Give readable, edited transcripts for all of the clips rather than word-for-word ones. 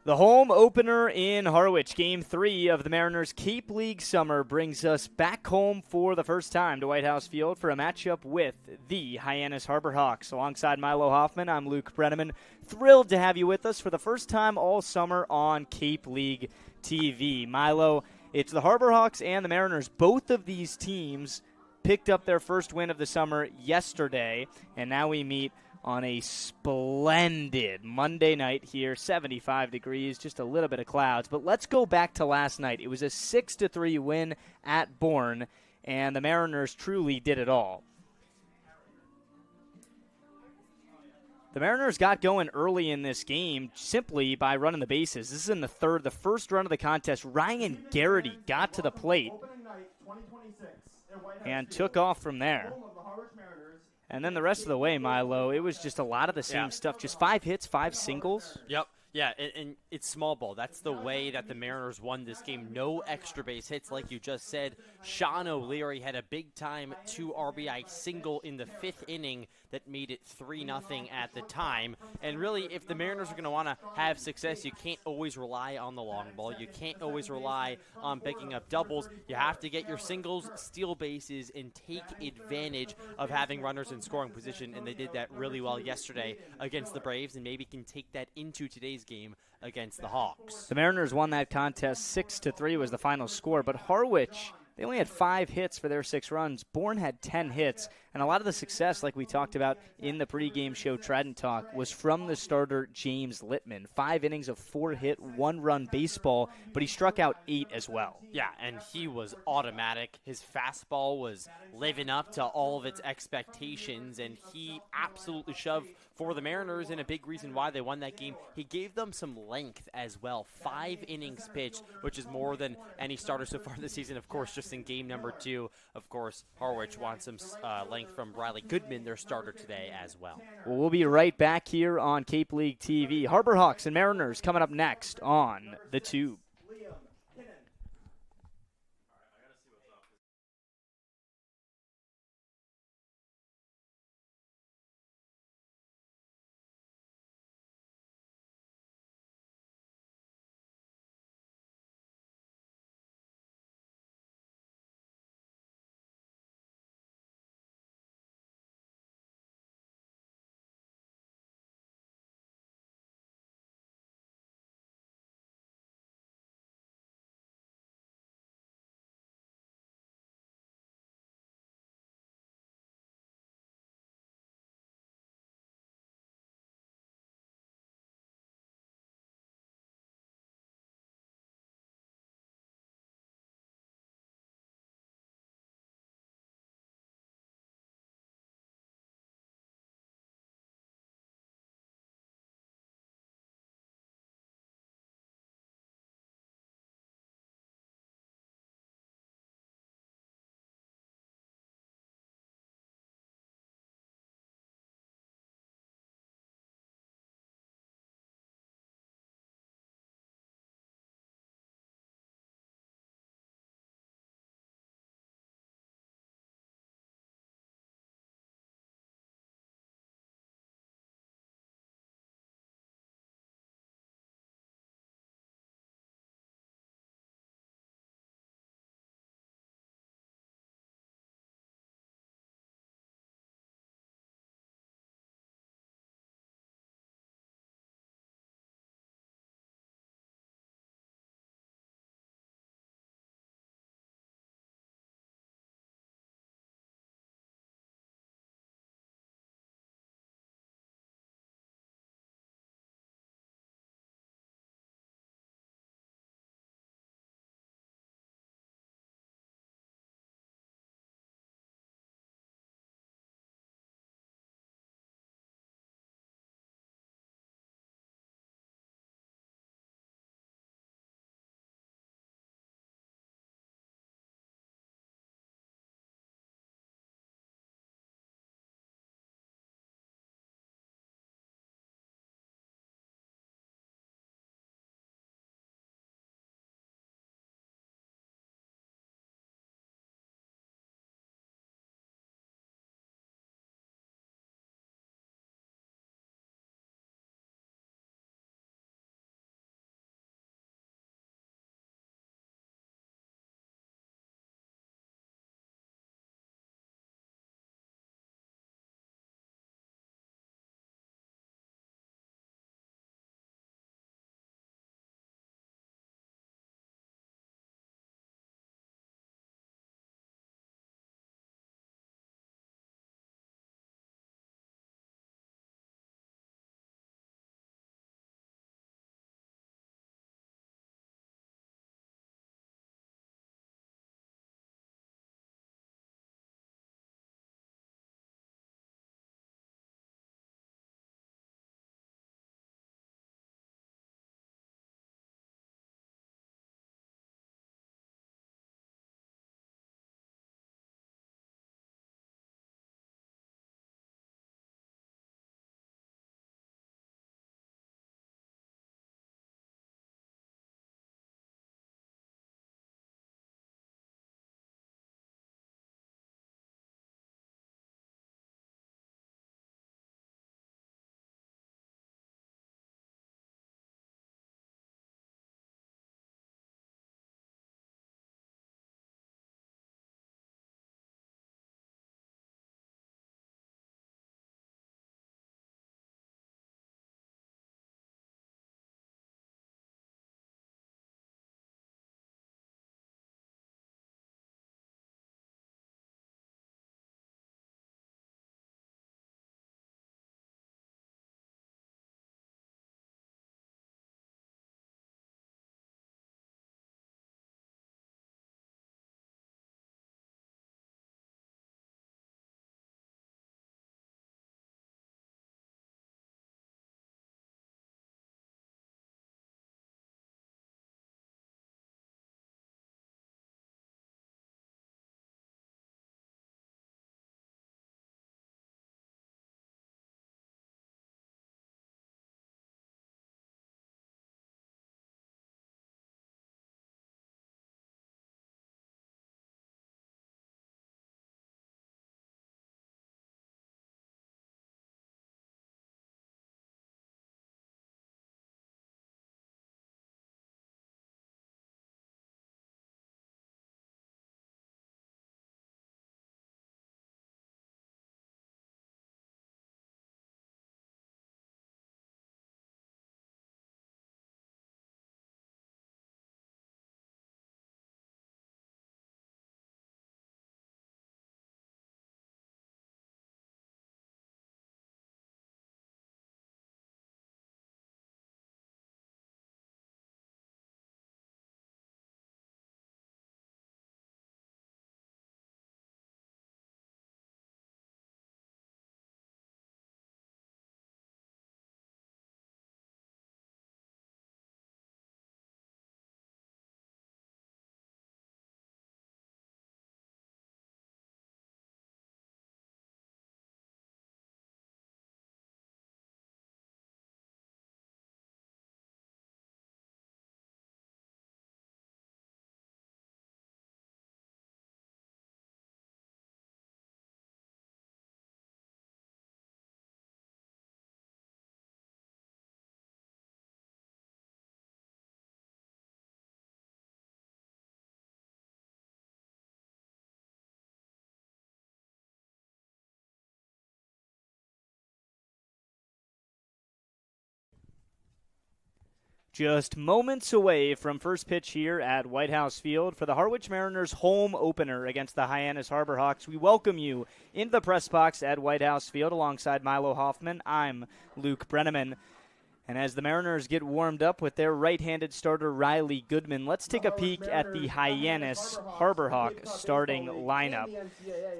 The home opener in Harwich, Game 3 of the Mariners Cape League Summer, brings us back home for the first time to Whitehouse Field for a matchup with the Hyannis Harbor Hawks. Alongside Milo Hoffman, I'm Luke Brenneman. Thrilled to have you with us for the first time all summer on Cape League TV. Milo, it's the Harbor Hawks and the Mariners. Both of these teams picked up their first win of the summer yesterday, and now we meet on a splendid Monday night here, 75 degrees, just a little bit of clouds. But let's go back to last night. It was a 6-3 win at Bourne, and the Mariners truly did it all. The Mariners got going early in this game simply by running the bases. This is in the first run of the contest. Ryan Garrity got to the plate and took off from there. And then the rest of the way, Milo, it was just a lot of the same stuff. Just 5 hits, 5 singles. Yep. Yeah, and it's small ball. That's the way that the Mariners won this game. No extra base hits, like you just said. Sean O'Leary had a big-time 2 RBI single in the 5th inning that made it 3-0 at the time. And really, if the Mariners are going to want to have success, you can't always rely on the long ball. You can't always rely on picking up doubles. You have to get your singles, steal bases, and take advantage of having runners in scoring position. And they did that really well yesterday against the Braves, and maybe can take that into today's game against the Hawks. The Mariners won that contest 6-3 was the final score, but Harwich, they only had 5 hits for their 6 runs. Bourne had 10 hits, and a lot of the success, like we talked about in the pregame show Trident Talk, was from the starter James Littman. 5 innings of 4-hit, 1-run baseball, but he struck out 8 as well. Yeah, and he was automatic. His fastball was living up to all of its expectations, and he absolutely shoved for the Mariners, and a big reason why they won that game. He gave them some length as well. 5 innings pitched, which is more than any starter so far this season. Of course, just in game number 2, of course, Harwich wants some length from Riley Goodman, their starter today as well. Well, we'll be right back here on Cape League TV. Harbor Hawks and Mariners coming up next on The Tube. Just moments away from first pitch here at Whitehouse Field for the Harwich Mariners home opener against the Hyannis Harbor Hawks. We welcome you into the press box at Whitehouse Field alongside Milo Hoffman. I'm Luke Brenneman. And as the Mariners get warmed up with their right-handed starter Riley Goodman, let's take a peek at the Hyannis Harbor Hawk starting lineup.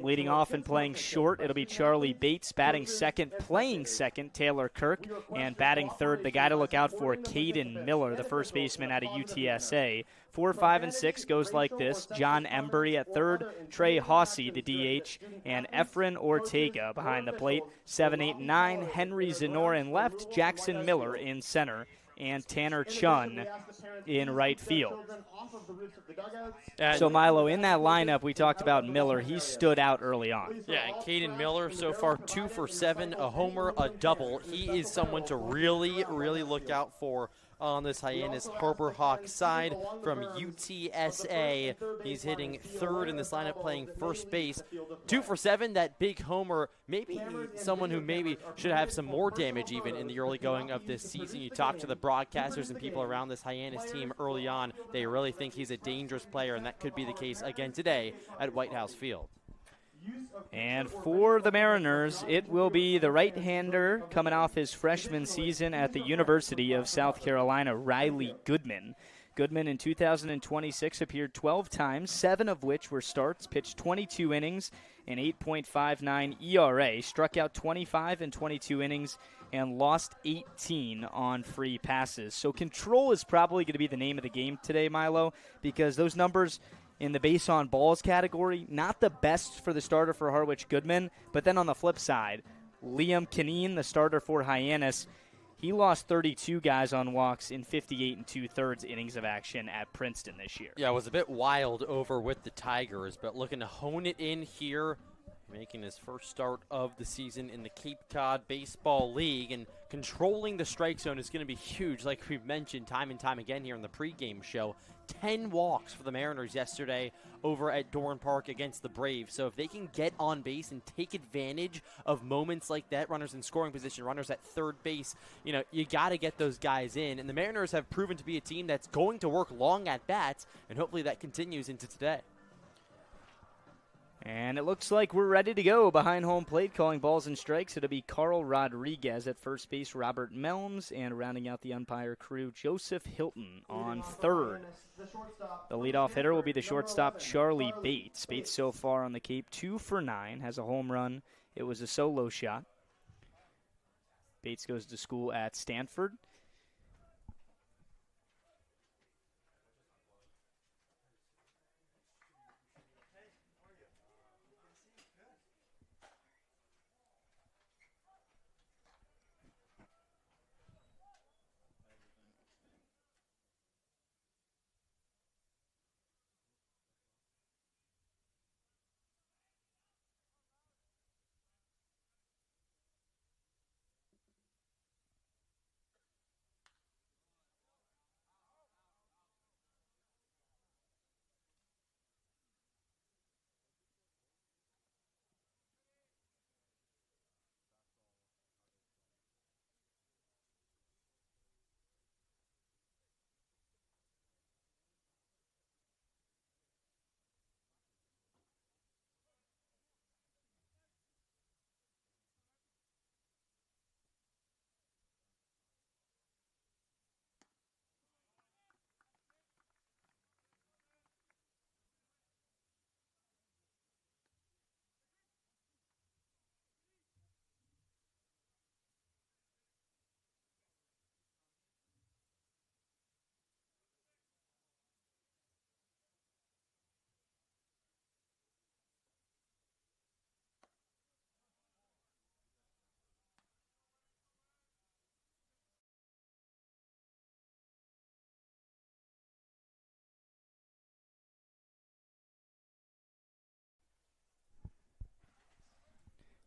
Leading off and playing short, it'll be Charlie Bates. Batting second, playing second, Taylor Kirk. And batting third, the guy to look out for, Caden Miller, the first baseman out of UTSA. 4, 5, and 6 goes like this. John Embury at third, Trey Hawsey, the DH, and Efren Ortega behind the plate. 7, 8, and 9, Henry Zenor in left, Jackson Miller in center, and Tanner Chun in right field. So, Milo, in that lineup, we talked about Miller. He stood out early on. Yeah, and Caden Miller so far 2 for 7, a homer, a double. He is someone to really, really look out for on this Hyannis Harbor Hawk side from UTSA. He's hitting third in this lineup, playing first base. 2 for 7, that big homer. Maybe someone who maybe should have some more damage even in the early going of this season. You talk to the broadcasters and people around this Hyannis team early on. They really think he's a dangerous player, and that could be the case again today at Whitehouse Field. And for the Mariners, it will be the right-hander coming off his freshman season at the University of South Carolina, Riley Goodman. Goodman in 2026 appeared 12 times, 7 of which were starts, pitched 22 innings, an 8.59 ERA, struck out 25 in 22 innings, and lost 18 on free passes. So control is probably going to be the name of the game today, Milo, because those numbers in the base on balls category, not the best for the starter for Harwich Goodman, but then on the flip side, Liam Kineen, the starter for Hyannis, he lost 32 guys on walks in 58 and 2/3 innings of action at Princeton this year. Yeah, it was a bit wild over with the Tigers, but looking to hone it in here, making his first start of the season in the Cape Cod Baseball League, and controlling the strike zone is going to be huge, like we've mentioned time and time again here in the pregame show. 10 walks for the Mariners yesterday over at Dorn Park against the Braves. So if they can get on base and take advantage of moments like that, runners in scoring position, runners at third base, you got to get those guys in. And the Mariners have proven to be a team that's going to work long at bats, and hopefully that continues into today. And it looks like we're ready to go behind home plate, calling balls and strikes. It'll be Carl Rodriguez at first base, Robert Melms, and rounding out the umpire crew, Joseph Hilton on third. The leadoff hitter will be the shortstop, Charlie Bates. Bates so far on the Cape, 2 for 9, has a home run. It was a solo shot. Bates goes to school at Stanford.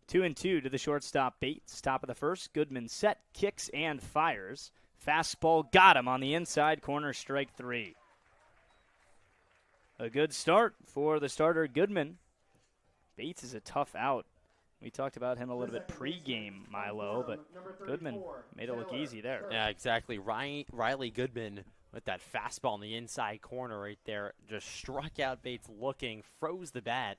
Two and two to the shortstop, Bates. Top of the first, Goodman set, kicks, and fires. Fastball got him on the inside corner, strike 3. A good start for the starter, Goodman. Bates is a tough out We talked about him a little bit pre-game, Milo, but Goodman made it look easy there. Yeah, exactly. Riley Goodman with that fastball in the inside corner right there just struck out Bates looking, froze the bat.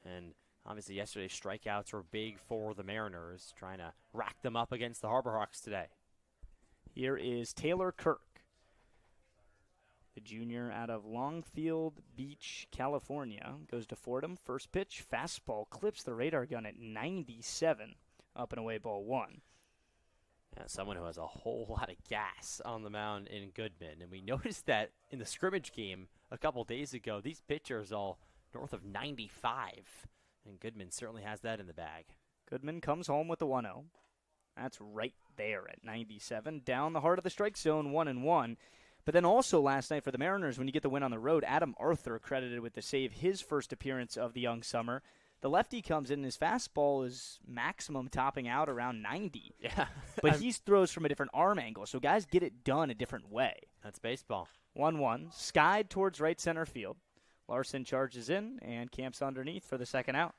And obviously yesterday's strikeouts were big for the Mariners, trying to rack them up against the Harbor Hawks today. Here is Taylor Kirk, the junior out of Longfield Beach, California. Goes to Fordham. First pitch, fastball, clips the radar gun at 97. Up and away, ball one. Yeah, someone who has a whole lot of gas on the mound in Goodman. And we noticed that in the scrimmage game a couple days ago, these pitchers all north of 95. And Goodman certainly has that in the bag. Goodman comes home with the 1-0. That's right there at 97. Down the heart of the strike zone, 1-1. But then also last night for the Mariners, when you get the win on the road, Adam Arthur credited with the save, his first appearance of the young summer. The lefty comes in, and his fastball is maximum topping out around 90. Yeah. But he throws from a different arm angle, so guys get it done a different way. That's baseball. 1-1, skied towards right center field. Larson charges in and camps underneath for the second out.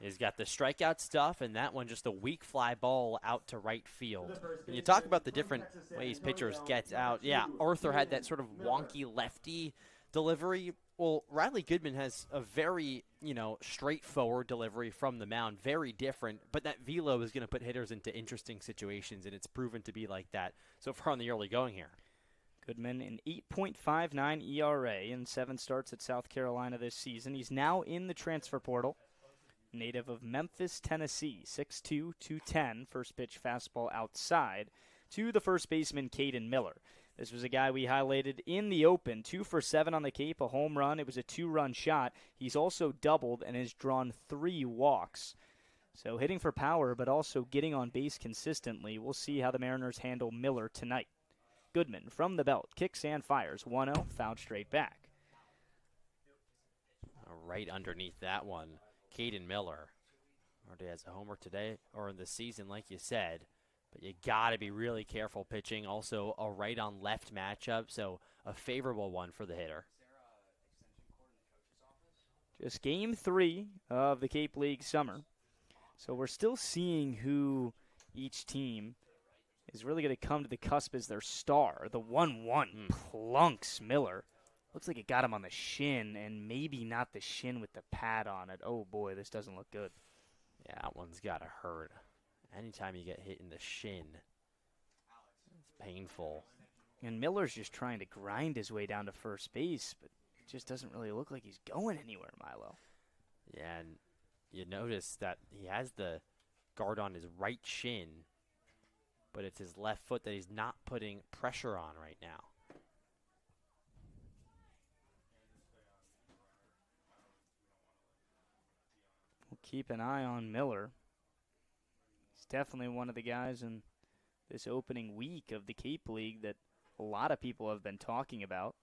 He's got the strikeout stuff, and that one just a weak fly ball out to right field. And you talk about the different ways pitchers get out. Yeah, Arthur had that sort of wonky lefty delivery. Well, Riley Goodman has a very, straightforward delivery from the mound, very different. But that velo is going to put hitters into interesting situations, and it's proven to be like that so far in the early going here. Goodman, an 8.59 ERA in 7 starts at South Carolina this season. He's now in the transfer portal. Native of Memphis, Tennessee, 6'2", 210, first pitch fastball outside to the first baseman, Caden Miller. This was a guy we highlighted in the open, 2 for 7 on the Cape, a home run. It was a 2-run shot. He's also doubled and has drawn 3 walks. So hitting for power, but also getting on base consistently. We'll see how the Mariners handle Miller tonight. Goodman from the belt, kicks and fires, 1-0, fouled straight back. Right underneath that one, Caden Miller. Already has a homer today or in the season, like you said. But you got to be really careful pitching. Also, a right-on-left matchup, so a favorable one for the hitter. Just game 3 of the Cape League summer. So we're still seeing who each team is really going to come to the cusp as their star. The 1-1 plunks Miller. Looks like it got him on the shin, and maybe not the shin with the pad on it. Oh, boy, this doesn't look good. Yeah, that one's got to hurt. Anytime you get hit in the shin, it's painful. And Miller's just trying to grind his way down to first base, but it just doesn't really look like he's going anywhere, Milo. Yeah, and you notice that he has the guard on his right shin, but it's his left foot that he's not putting pressure on right now. We'll keep an eye on Miller. He's definitely one of the guys in this opening week of the Cape League that a lot of people have been talking about.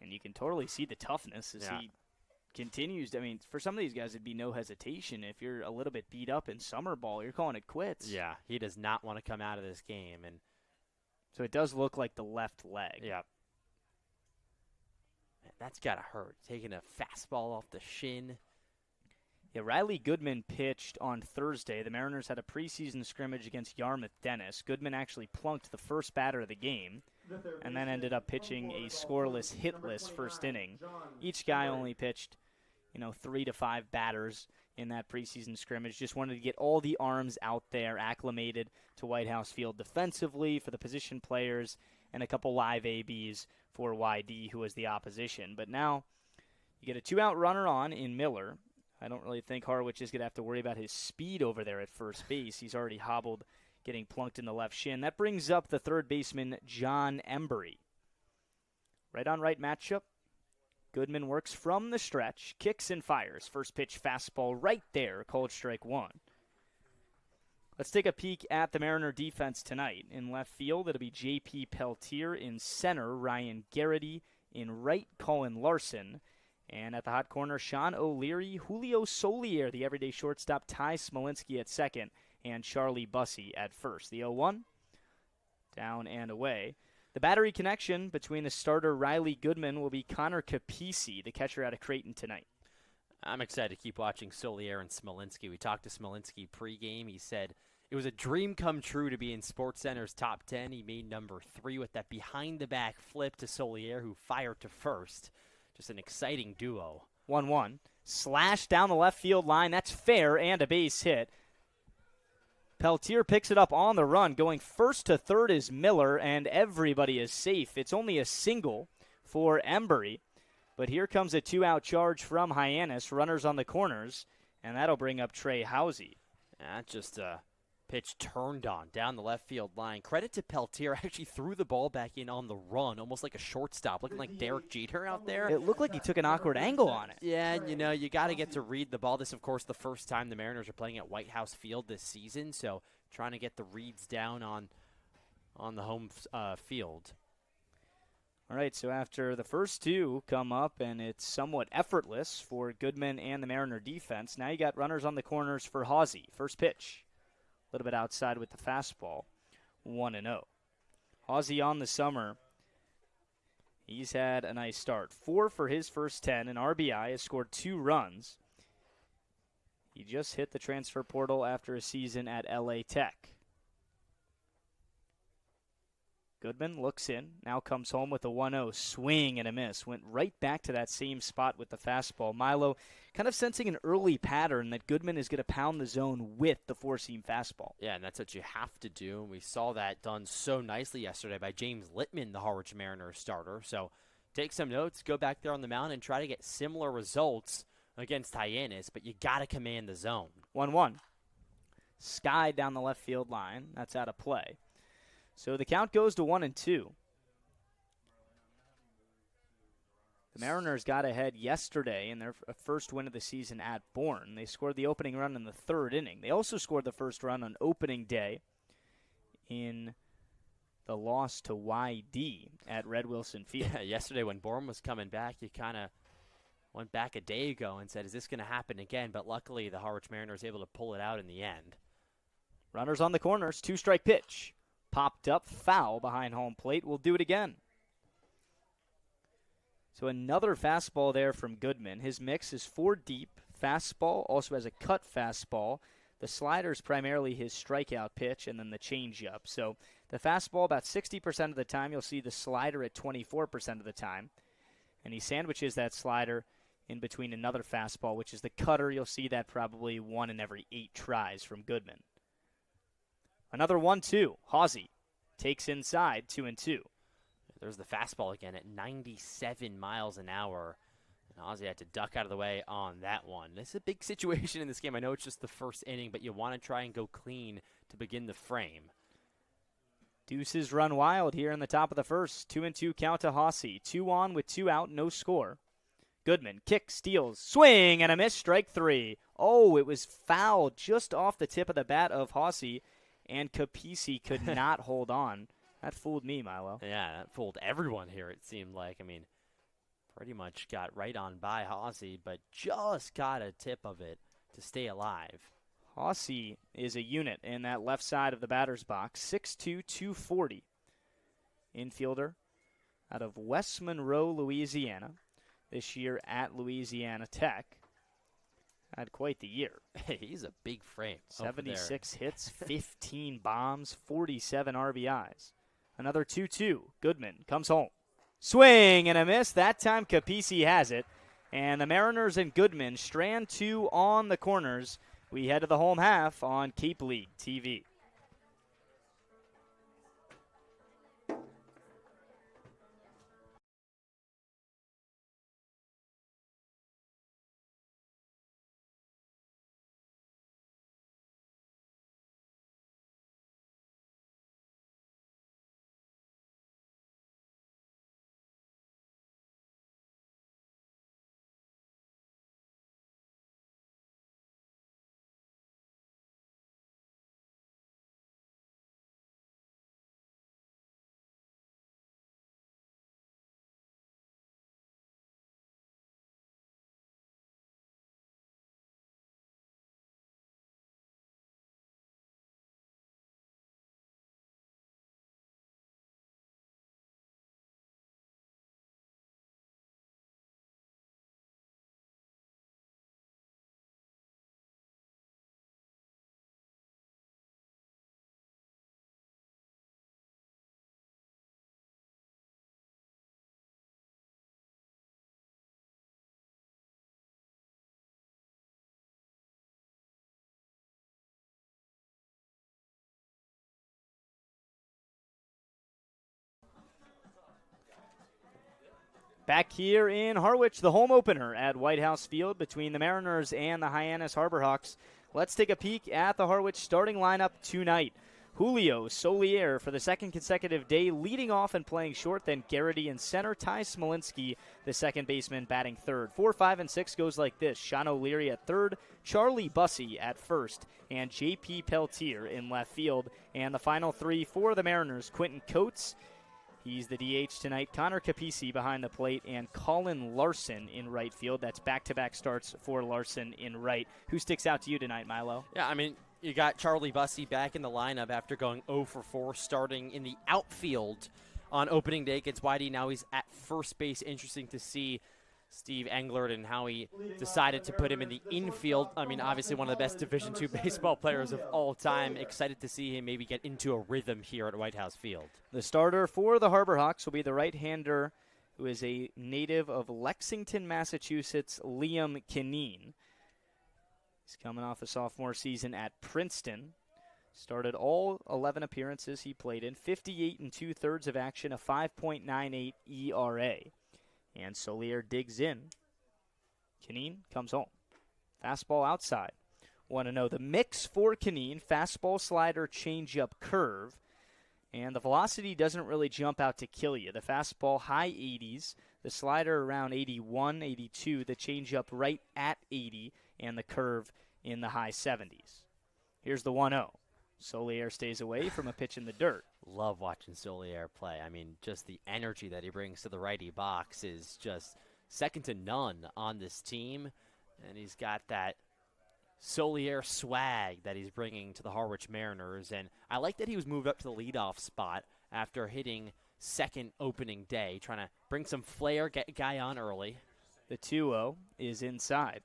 And you can totally see the toughness as he continues. I mean, for some of these guys, it'd be no hesitation. If you're a little bit beat up in summer ball, you're calling it quits. Yeah, he does not want to come out of this game. And so it does look like the left leg. Yeah. Man, that's got to hurt. Taking a fastball off the shin. Yeah, Riley Goodman pitched on Thursday. The Mariners had a preseason scrimmage against Yarmouth Dennis. Goodman actually plunked the first batter of the game and then ended up pitching a scoreless, hitless first inning. Each guy only pitched, 3 to 5 batters in that preseason scrimmage. Just wanted to get all the arms out there, acclimated to Whitehouse Field defensively for the position players, and a couple live ABs for YD, who was the opposition. But now you get a 2-out runner on in Miller. I don't really think Harwich is going to have to worry about his speed over there at first base. He's already hobbled, getting plunked in the left shin. That brings up the third baseman, John Embry. Right-on-right matchup. Goodman works from the stretch, kicks and fires. First pitch fastball right there, called strike 1. Let's take a peek at the Mariner defense tonight. In left field, it'll be J.P. Peltier. In center, Ryan Garrity. In right, Colin Larson. And at the hot corner, Sean O'Leary, Julio Solier, the everyday shortstop, Ty Smolinski at second, and Charlie Bussey at first. The 0-1, down and away. The battery connection between the starter Riley Goodman will be Connor Capisi, the catcher out of Creighton tonight. I'm excited to keep watching Solier and Smolinski. We talked to Smolinski pregame. He said it was a dream come true to be in SportsCenter's top 10. He made number 3 with that behind-the-back flip to Solier, who fired to first. Just an exciting duo. 1-1. Slash down the left field line. That's fair and a base hit. Peltier picks it up on the run. Going first to third is Miller, and everybody is safe. It's only a single for Embury. But here comes a 2-out charge from Hyannis. Runners on the corners, and that'll bring up Trey Housey. That just pitch turned on down the left field line. Credit to Peltier, actually threw the ball back in on the run, almost like a shortstop, looking like Derek Jeter out there. It looked like he took an awkward angle on it. Yeah, and you got to get to read the ball. This, of course, the first time the Mariners are playing at Whitehouse Field this season, so trying to get the reads down on the home field. All right, so after the first two come up, and it's somewhat effortless for Goodman and the Mariner defense, now you got runners on the corners for Hawsey. First pitch, a little bit outside with the fastball, 1-0. Hawsey on the summer, he's had a nice start. 4 for his first 10, an RBI, has scored 2 runs. He just hit the transfer portal after a season at LA Tech. Goodman looks in, now comes home with a 1-0, swing and a miss. Went right back to that same spot with the fastball. Milo kind of sensing an early pattern that Goodman is going to pound the zone with the four-seam fastball. Yeah, and that's what you have to do. We saw that done so nicely yesterday by James Littman, the Harwich Mariners starter. So take some notes, go back there on the mound, and try to get similar results against Hyannis, but you got to command the zone. 1-1. Sky down the left field line. That's out of play. So the count goes to 1-2. The Mariners got ahead yesterday in their first win of the season at Bourne. They scored the opening run in the 3rd inning. They also scored the first run on opening day in the loss to YD at Red Wilson Field. Yeah, yesterday when Bourne was coming back, you kind of went back a day ago and said, is this going to happen again? But luckily, the Harwich Mariners able to pull it out in the end. Runners on the corners, 2-strike pitch. Popped up, foul behind home plate. We'll do it again. So another fastball there from Goodman. His mix is 4 deep, fastball, also has a cut fastball. The slider is primarily his strikeout pitch, and then the changeup. So the fastball about 60% of the time. You'll see the slider at 24% of the time. And he sandwiches that slider in between another fastball, which is the cutter. You'll see that probably 1 in every 8 tries from Goodman. Another 1-2. Hawsey takes inside, 2-2. There's the fastball again at 97 miles an hour. And Hawsey had to duck out of the way on that one. This is a big situation in this game. I know it's just the first inning, but you want to try and go clean to begin the frame. Deuces run wild here in the top of the first. 2-2 count to Hawsey. 2 on with 2 out, no score. Goodman kicks, steals, swing, and a miss, strike 3. Oh, it was fouled just off the tip of the bat of Hawsey. And Capisi could not hold on. That fooled me, Milo. Yeah, that fooled everyone here, it seemed like. I mean, pretty much got right on by Hawsey, but just got a tip of it to stay alive. Hawsey is a unit in that left side of the batter's box. 6'2", 240. Infielder out of West Monroe, Louisiana. This year at Louisiana Tech. Had quite the year. He's a big frame. 76 hits, 15 bombs, 47 RBIs. Another 2-2. Goodman comes home. Swing and a miss. That time Capisi has it. And the Mariners and Goodman strand 2 on the corners. We head to the home half on Cape League TV. Back here in Harwich, the home opener at Whitehouse Field between the Mariners and the Hyannis Harbor Hawks. Let's take a peek at the Harwich starting lineup tonight. Julio Solier for the second consecutive day leading off and playing short, then Garrity in center. Ty Smolinski, the second baseman, batting third. 4, 5, and 6 goes like this. Sean O'Leary at third, Charlie Bussey at first, and J.P. Peltier in left field. And the final three for the Mariners, Quentin Coates, he's the DH tonight, Connor Capisi behind the plate, and Colin Larson in right field. That's back-to-back starts for Larson in right. Who sticks out to you tonight, Milo? Yeah, I mean, you got Charlie Bussey back in the lineup after going 0 for 4, starting in the outfield on opening day against Whitey. Now he's at first base. Interesting to see Steve Englert and how he decided to put him in the infield. I mean, obviously one of the best Division II baseball players of all time. Excited to see him maybe get into a rhythm here at Whitehouse Field. The starter for the Harbor Hawks will be the right-hander who is a native of Lexington, Massachusetts, Liam Kineen. He's coming off a sophomore season at Princeton. Started all 11 appearances he played in, 58 2/3 of action, a 5.98 ERA. And Solier digs in. Kineen comes home. Fastball outside. Want to know the mix for Kineen: fastball, slider, changeup, curve. And the velocity doesn't really jump out to kill you. The fastball, high 80s. The slider around 81, 82. The changeup right at 80. And the curve in the high 70s. Here's the 1-0. Solier stays away from a pitch in the dirt. Love watching Solier play. I mean, just the energy that he brings to the righty box is just second to none on this team. And he's got that Solier swag that he's bringing to the Harwich Mariners. And I like that he was moved up to the leadoff spot after hitting second opening day, trying to bring some flair, get a guy on early. The 2-0 is inside.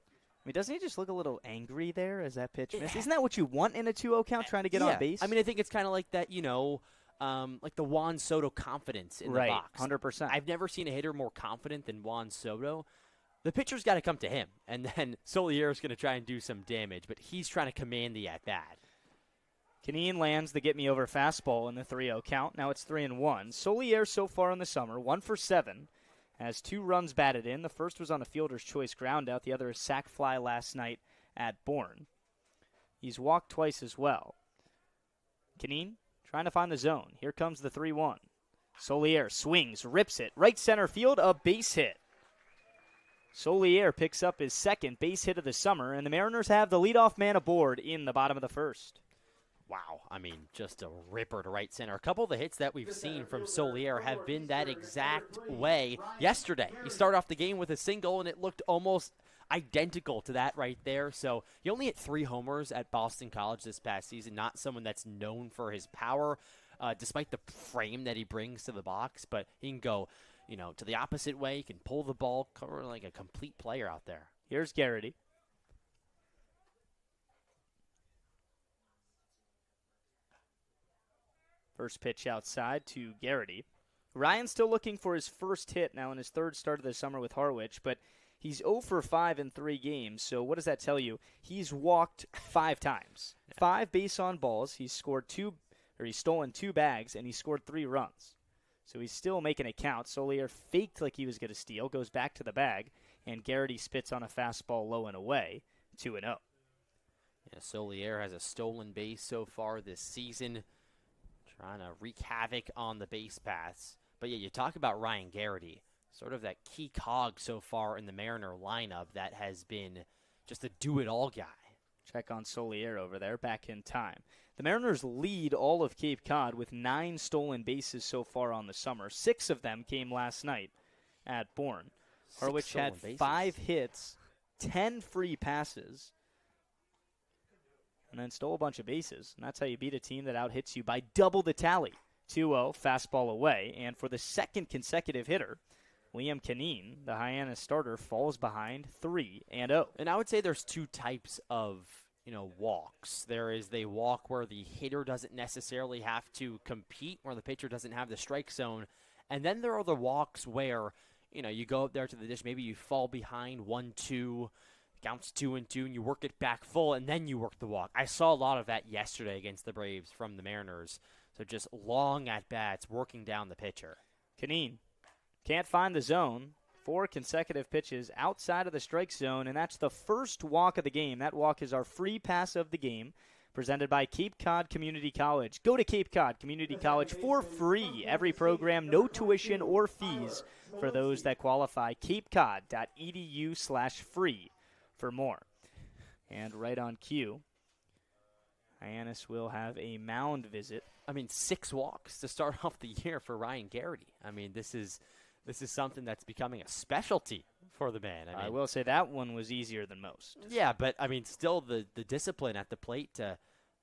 I mean, doesn't he just look a little angry there as that pitch missed? Isn't that what you want in a 2-0 count, trying to get on base? I mean, I think it's kind of like that, like the Juan Soto confidence in the box. 100%. I've never seen a hitter more confident than Juan Soto. The pitcher's got to come to him, and then Solier's going to try and do some damage, but he's trying to command the at-bat. Kineen lands the get-me-over fastball in the 3-0 count. Now it's 3-1. Solier so far in the summer, 1 for 7. Has 2 runs batted in. The first was on a fielder's choice ground out. The other is sac fly last night at Bourne. He's walked twice as well. Kineen trying to find the zone. Here comes the 3-1. Solier swings, rips it. Right center field, a base hit. Solier picks up his second base hit of the summer, and the Mariners have the leadoff man aboard in the bottom of the first. Wow, I mean, just a ripper to right center. A couple of the hits that we've seen from Solier have been that exact way. Yesterday, he started off the game with a single, and it looked almost identical to that right there. So he only hit 3 homers at Boston College this past season. Not someone that's known for his power, despite the frame that he brings to the box. But he can go, to the opposite way. He can pull the ball, cover like a complete player out there. Here's Garrity. First pitch outside to Garrity. Ryan's still looking for his first hit now in his third start of the summer with Harwich, but he's 0 for 5 in 3 games. So what does that tell you? He's walked 5 times. 5 base on balls. He's stolen 2 bags, and he scored 3 runs. So he's still making it count. Solier faked like he was going to steal, goes back to the bag, and Garrity spits on a fastball low and away, 2-0. Yeah, Solier has a stolen base so far this season, trying to wreak havoc on the base paths. But yeah, you talk about Ryan Garrity, sort of that key cog so far in the Mariner lineup that has been just a do-it-all guy. Check on Solier over there, back in time. The Mariners lead all of Cape Cod with 9 stolen bases so far on the summer. 6 of them came last night at Bourne. Harwich had 5 hits, 10 free passes, and then stole a bunch of bases. And that's how you beat a team that out-hits you by double the tally. 2-0, fastball away. And for the second consecutive hitter, Liam Kineen, the Hyannis starter, falls behind 3-0. And I would say there's 2 types of, walks. There is the walk where the hitter doesn't necessarily have to compete, where the pitcher doesn't have the strike zone. And then there are the walks where, you go up there to the dish, maybe you fall behind 1-2, counts 2-2, and you work it back full, and then you work the walk. I saw a lot of that yesterday against the Braves from the Mariners. So just long at-bats, working down the pitcher. Kineen can't find the zone. 4 consecutive pitches outside of the strike zone, and that's the first walk of the game. That walk is our free pass of the game, presented by Cape Cod Community College. Go to Cape Cod Community College for free. Every program, no tuition or fees for those that qualify. capecod.edu/free for more. And right on cue, Hyannis will have a mound visit. 6 walks to start off the year for Ryan Garrity. This is something that's becoming a specialty for the man. I will say that one was easier than most. Yeah, but still the discipline at the plate to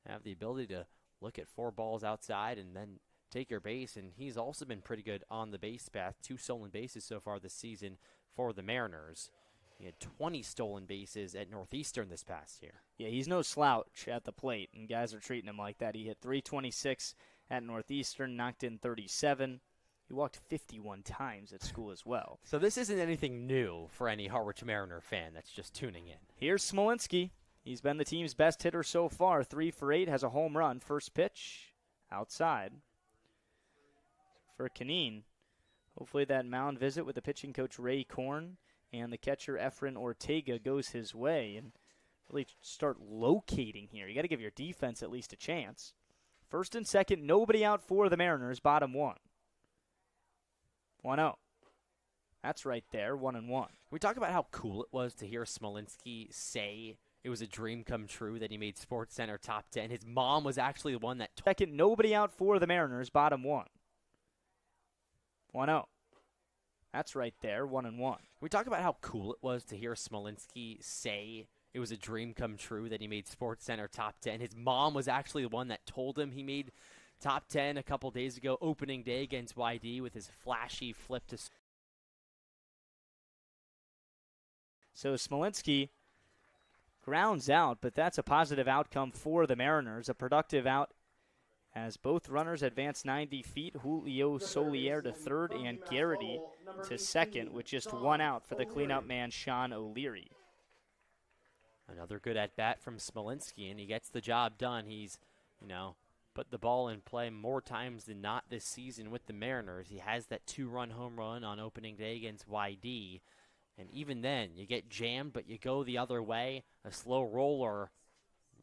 have the ability to look at 4 balls outside and then take your base. And he's also been pretty good on the base path. 2 stolen bases so far this season for the Mariners. He had 20 stolen bases at Northeastern this past year. Yeah, he's no slouch at the plate, and guys are treating him like that. He hit .326 at Northeastern, knocked in 37. He walked 51 times at school as well. So this isn't anything new for any Harwich Mariner fan that's just tuning in. Here's Smolinski. He's been the team's best hitter so far. 3 for 8, has a home run. First pitch, outside. For Canine, hopefully that mound visit with the pitching coach Ray Korn and the catcher Efren Ortega goes his way and really start locating here. You got to give your defense at least a chance. First and second, nobody out for the Mariners, bottom 1. 1-0. That's right there, 1-1. We talk about how cool it was to hear Smolinski say it was a dream come true that he made SportsCenter top 10. His mom was actually the one that second, nobody out for the Mariners, bottom 1. 1-0. That's right there, 1-1. We talk about how cool it was to hear Smolinski say it was a dream come true that he made SportsCenter top 10. His mom was actually the one that told him he made top 10 a couple days ago, opening day against YD with his flashy flip to. So Smolinski grounds out, but that's a positive outcome for the Mariners. A productive out as both runners advance 90 feet. Julio Solier to third and Garrity to second with just 1 out for the cleanup man, Sean O'Leary. Another good at-bat from Smolinski, and he gets the job done. He's, put the ball in play more times than not this season with the Mariners. He has that 2-run home run on opening day against YD. And even then, you get jammed, but you go the other way. A slow roller.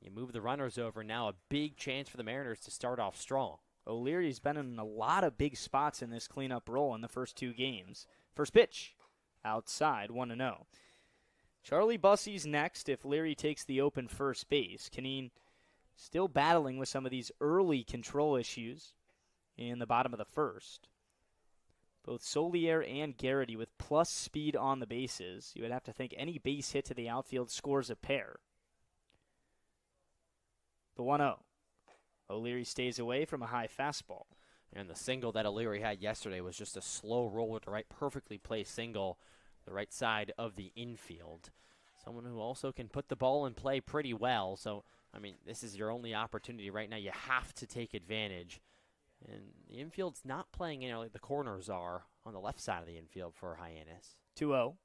You move the runners over. Now a big chance for the Mariners to start off strong. O'Leary's been in a lot of big spots in this cleanup role in the first 2 games. First pitch, outside, 1-0. Charlie Bussey's next if Leary takes the open first base. Canine still battling with some of these early control issues in the bottom of the first. Both Solier and Garrity with plus speed on the bases. You would have to think any base hit to the outfield scores a pair. The 1-0. O'Leary stays away from a high fastball. And the single that O'Leary had yesterday was just a slow roller to right, perfectly placed single, the right side of the infield. Someone who also can put the ball in play pretty well. So, this is your only opportunity right now. You have to take advantage. And the infield's not playing like the corners are on the left side of the infield for Hyannis. 2-0.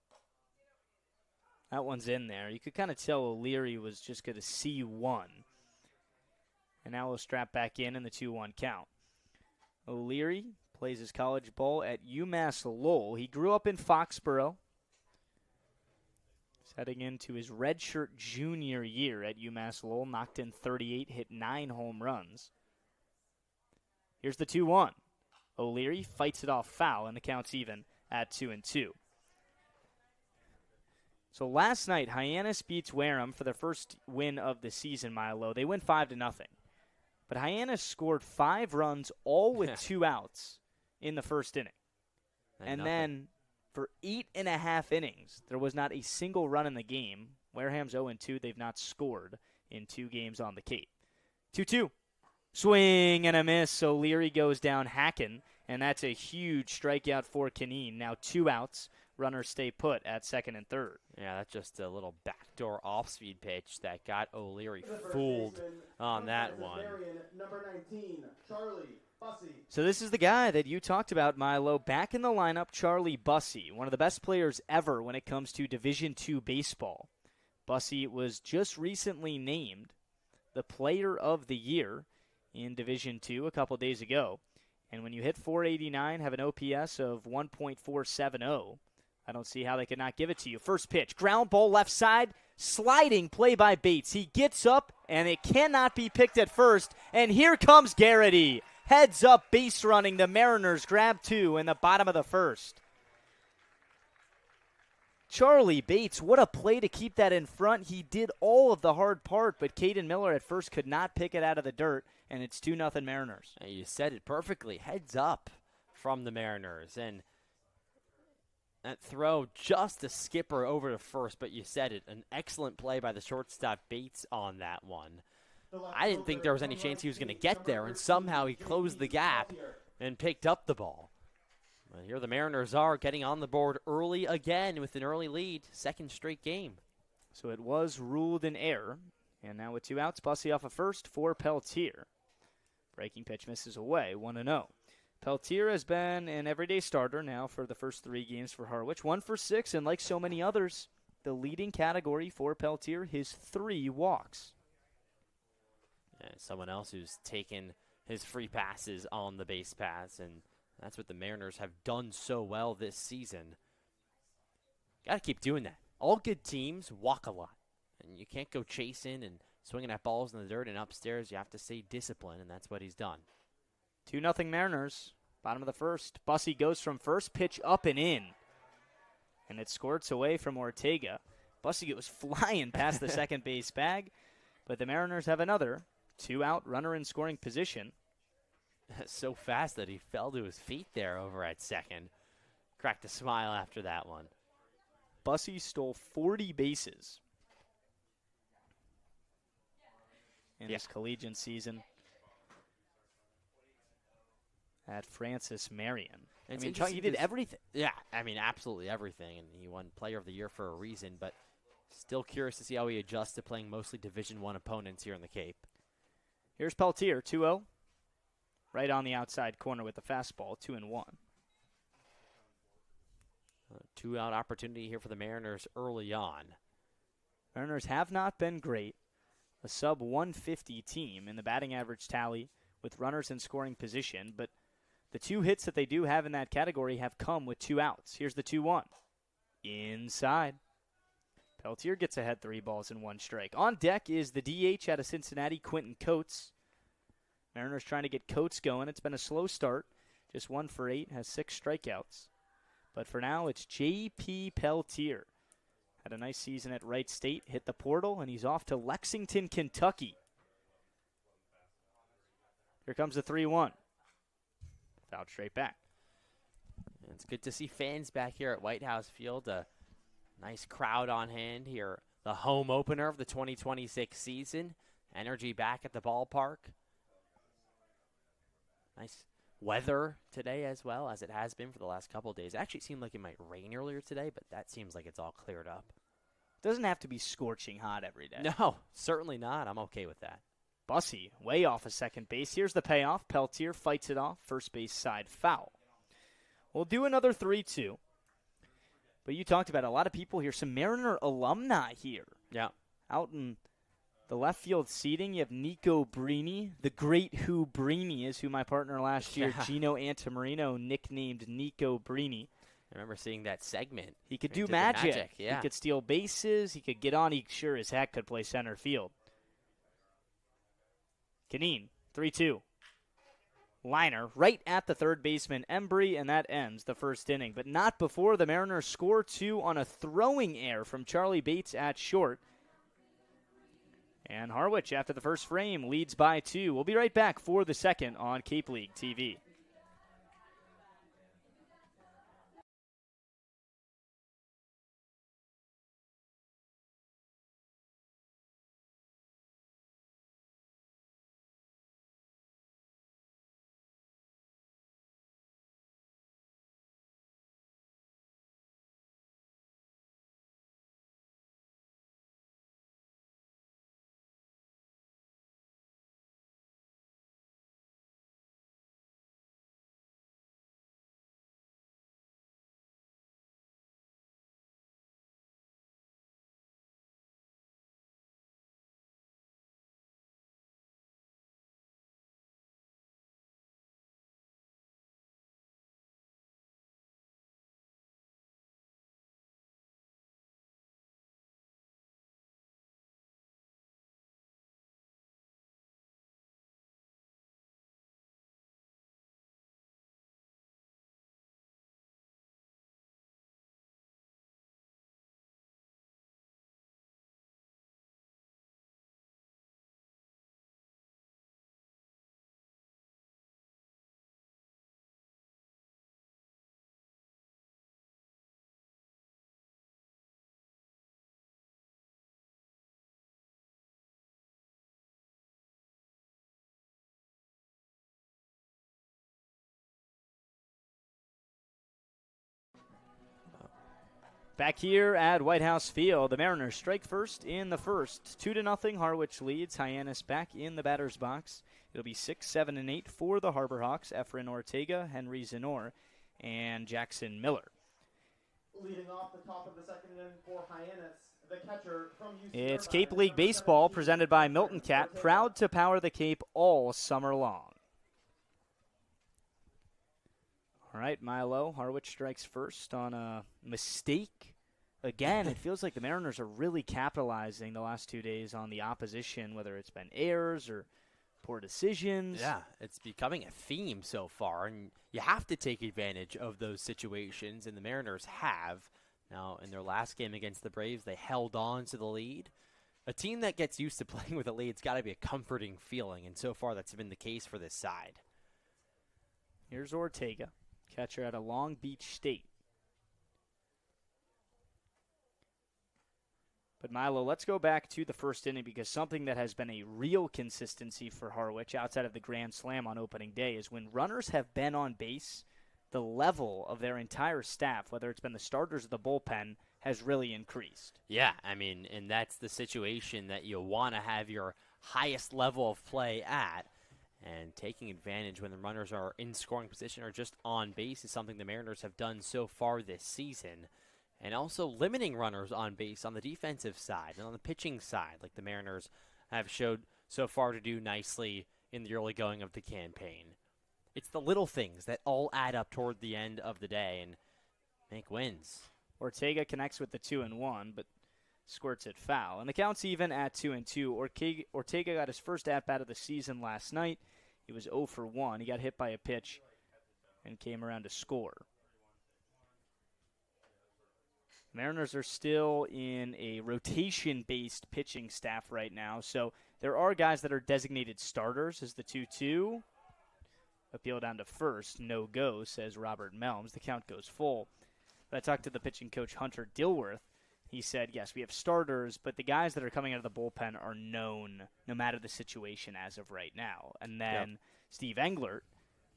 That one's in there. You could kind of tell O'Leary was just going to see one. And now we'll strap back in the 2-1 count. O'Leary plays his college ball at UMass Lowell. He grew up in Foxborough. He's heading into his redshirt junior year at UMass Lowell. Knocked in 38, hit 9 home runs. Here's the 2-1. O'Leary fights it off foul, and the count's even at 2-2. So last night, Hyannis beats Wareham for their first win of the season, Milo. They win 5-0. But Hyannis scored 5 runs, all with 2 outs in the first inning. And then for 8.5 innings, there was not a single run in the game. Wareham's 0-2. They've not scored in 2 games on the Cape. 2-2. Swing and a miss. O'Leary goes down hacking, and that's a huge strikeout for Canine. Now 2 outs. Runners stay put at second and third. Yeah, that's just a little backdoor off-speed pitch that got O'Leary fooled on that one. Number 19, Charlie Bussey. So this is the guy that you talked about, Milo. Back in the lineup, Charlie Bussey, one of the best players ever when it comes to Division II baseball. Bussey was just recently named the Player of the Year in Division II a couple days ago. And when you hit 489, have an OPS of 1.470, I don't see how they could not give it to you. First pitch, ground ball left side, sliding play by Bates. He gets up, and it cannot be picked at first. And here comes Garrity. Heads up, base running. The Mariners grab 2 in the bottom of the first. Charlie Bates, what a play to keep that in front. He did all of the hard part, but Caden Miller at first could not pick it out of the dirt, and it's 2-0 Mariners. You said it perfectly. Heads up from the Mariners. And that throw just a skipper over to first, but you said it. An excellent play by the shortstop Bates on that one. I didn't think there was any chance he was going to get there, and somehow he closed the gap and picked up the ball. Well, here the Mariners are getting on the board early again with an early lead, second straight game. So it was ruled an error, and now with 2 outs, Bussey off of first for Peltier. Breaking pitch misses away, 1-0. Peltier has been an everyday starter now for the first 3 games for Harwich. 1 for 6, and like so many others, the leading category for Peltier, his 3 walks. Someone else who's taken his free passes on the base paths, and that's what the Mariners have done so well this season. Got to keep doing that. All good teams walk a lot, and you can't go chasing and swinging at balls in the dirt and upstairs. You have to stay disciplined, and that's what he's done. 2-0 Mariners, bottom of the first. Bussey goes from first pitch up and in, and it squirts away from Ortega. Bussey goes flying past the second base bag, but the Mariners have another 2-out runner in scoring position. So fast that he fell to his feet there over at second. Cracked a smile after that one. Bussey stole 40 bases in his collegiate season at Francis Marion. I mean, he did everything. Yeah, I mean, absolutely everything. And he won Player of the Year for a reason, but still curious to see how he adjusts to playing mostly Division I opponents here in the Cape. Here's Peltier, 2-0. Right on the outside corner with the fastball, 2-1. 2-out opportunity here for the Mariners early on. Mariners have not been great. A sub-150 team in the batting average tally with runners in scoring position, but the 2 hits that they do have in that category have come with 2 outs. Here's the 2-1. Inside. Peltier gets ahead 3 balls and 1 strike. On deck is the DH out of Cincinnati, Quentin Coates. Mariners trying to get Coates going. It's been a slow start. Just 1 for 8, has 6 strikeouts. But for now, it's J.P. Peltier. Had a nice season at Wright State, hit the portal, and he's off to Lexington, Kentucky. Here comes the 3-1. Fouled straight back. It's good to see fans back here at Whitehouse Field. A nice crowd on hand here. The home opener of the 2026 season. Energy back at the ballpark. Nice weather today as well, as it has been for the last couple of days. It actually seemed like it might rain earlier today, but that seems like it's all cleared up. Doesn't have to be scorching hot every day. No, certainly not. I'm okay with that. Bussey way off of second base. Here's the payoff. Peltier fights it off. First base side foul. We'll do another 3-2. But you talked about a lot of people here. Some Mariner alumni here. Yeah. Out in the left field seating, you have Nico Brini. The great Who Brini is, who my partner last year, Gino Antamarino, nicknamed Nico Brini. I remember seeing that segment. He could do magic. Yeah. He could steal bases. He could get on. He sure as heck could play center field. Canine, 3-2. Liner right at the third baseman, Embry, and that ends the first inning. But not before the Mariners score 2 on a throwing error from Charlie Bates at short. And Harwich, after the first frame, leads by 2. We'll be right back for the second on Cape League TV. Back here at Whitehouse Field, the Mariners strike first in the first. 2-0, Harwich leads. Hyannis back in the batter's box. It'll be 6, 7, and 8 for the Harbor Hawks. Efren Ortega, Henry Zenor, and Jackson Miller. Leading off the top of the second inning for Hyannis, the catcher from UC It's Irvine, Cape League number Baseball 17, presented by Milton Cat, Ortega. proud to power the Cape all summer long. All right, Milo, Harwich strikes first on a mistake. Again, it feels like the Mariners are really capitalizing the last 2 days on the opposition, whether it's been errors or poor decisions. Yeah, it's becoming a theme so far, and you have to take advantage of those situations, and the Mariners have. Now, in their last game against the Braves, they held on to the lead. A team that gets used to playing with a lead's got to be a comforting feeling, and so far that's been the case for this side. Here's Ortega, catcher out of Long Beach State. But Milo, let's go back to the first inning, because something that has been a real consistency for Harwich outside of the Grand Slam on opening day is when runners have been on base, the level of their entire staff, whether it's been the starters or the bullpen, has really increased. Yeah, I mean, and that's the situation that you want to have your highest level of play at. And taking advantage when the runners are in scoring position or just on base is something the Mariners have done so far this season. And also limiting runners on base on the defensive side and on the pitching side, like the Mariners have showed so far to do nicely in the early going of the campaign. It's the little things that all add up toward the end of the day and make wins. Ortega connects with the 2-1, but squirts it foul. And the count's even at 2-2. Ortega got his first at-bat of the season last night. He was 0 for 1. He got hit by a pitch and came around to score. Mariners are still in a rotation-based pitching staff right now, so there are guys that are designated starters as the 2-2. Appeal down to first, no go, says Robert Melms. The count goes full. But I talked to the pitching coach, Hunter Dilworth. He said, yes, we have starters, but the guys that are coming out of the bullpen are known no matter the situation as of right now. And then Steve Englert,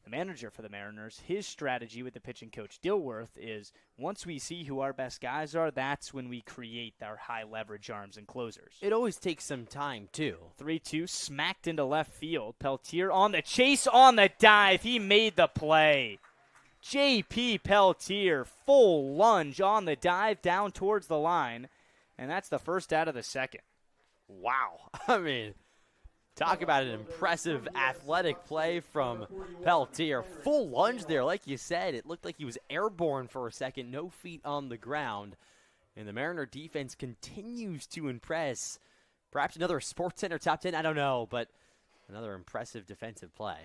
the manager for the Mariners, his strategy with the pitching coach Dilworth is once we see who our best guys are, that's when we create our high leverage arms and closers. It always takes some time, too. 3-2, smacked into left field. Peltier on the chase, on the dive. He made the play. J.P. Peltier, full lunge on the dive down towards the line, and that's the first out of the second. Wow. I mean, talk about an impressive athletic play from Peltier. Full lunge there, like you said. It looked like he was airborne for a second, no feet on the ground. And the Mariner defense continues to impress. Perhaps another SportsCenter top 10, I don't know, but another impressive defensive play.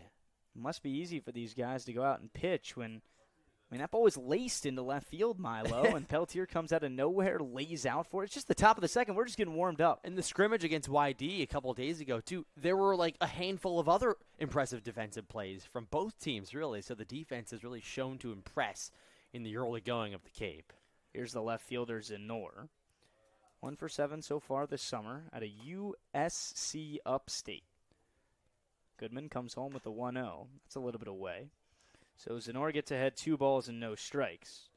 It must be easy for these guys to go out and pitch when, that ball was laced into left field, Milo, and Peltier comes out of nowhere, lays out for it. It's just the top of the second. We're just getting warmed up. In the scrimmage against YD a couple of days ago, too, there were like a handful of other impressive defensive plays from both teams, really. So the defense has really shown to impress in the early going of the Cape. Here's the left fielder, Zenor. 1 for 7 so far this summer at a USC Upstate. Goodman comes home with a 1-0. That's a little bit away. So Zenor gets ahead 2 balls and no strikes.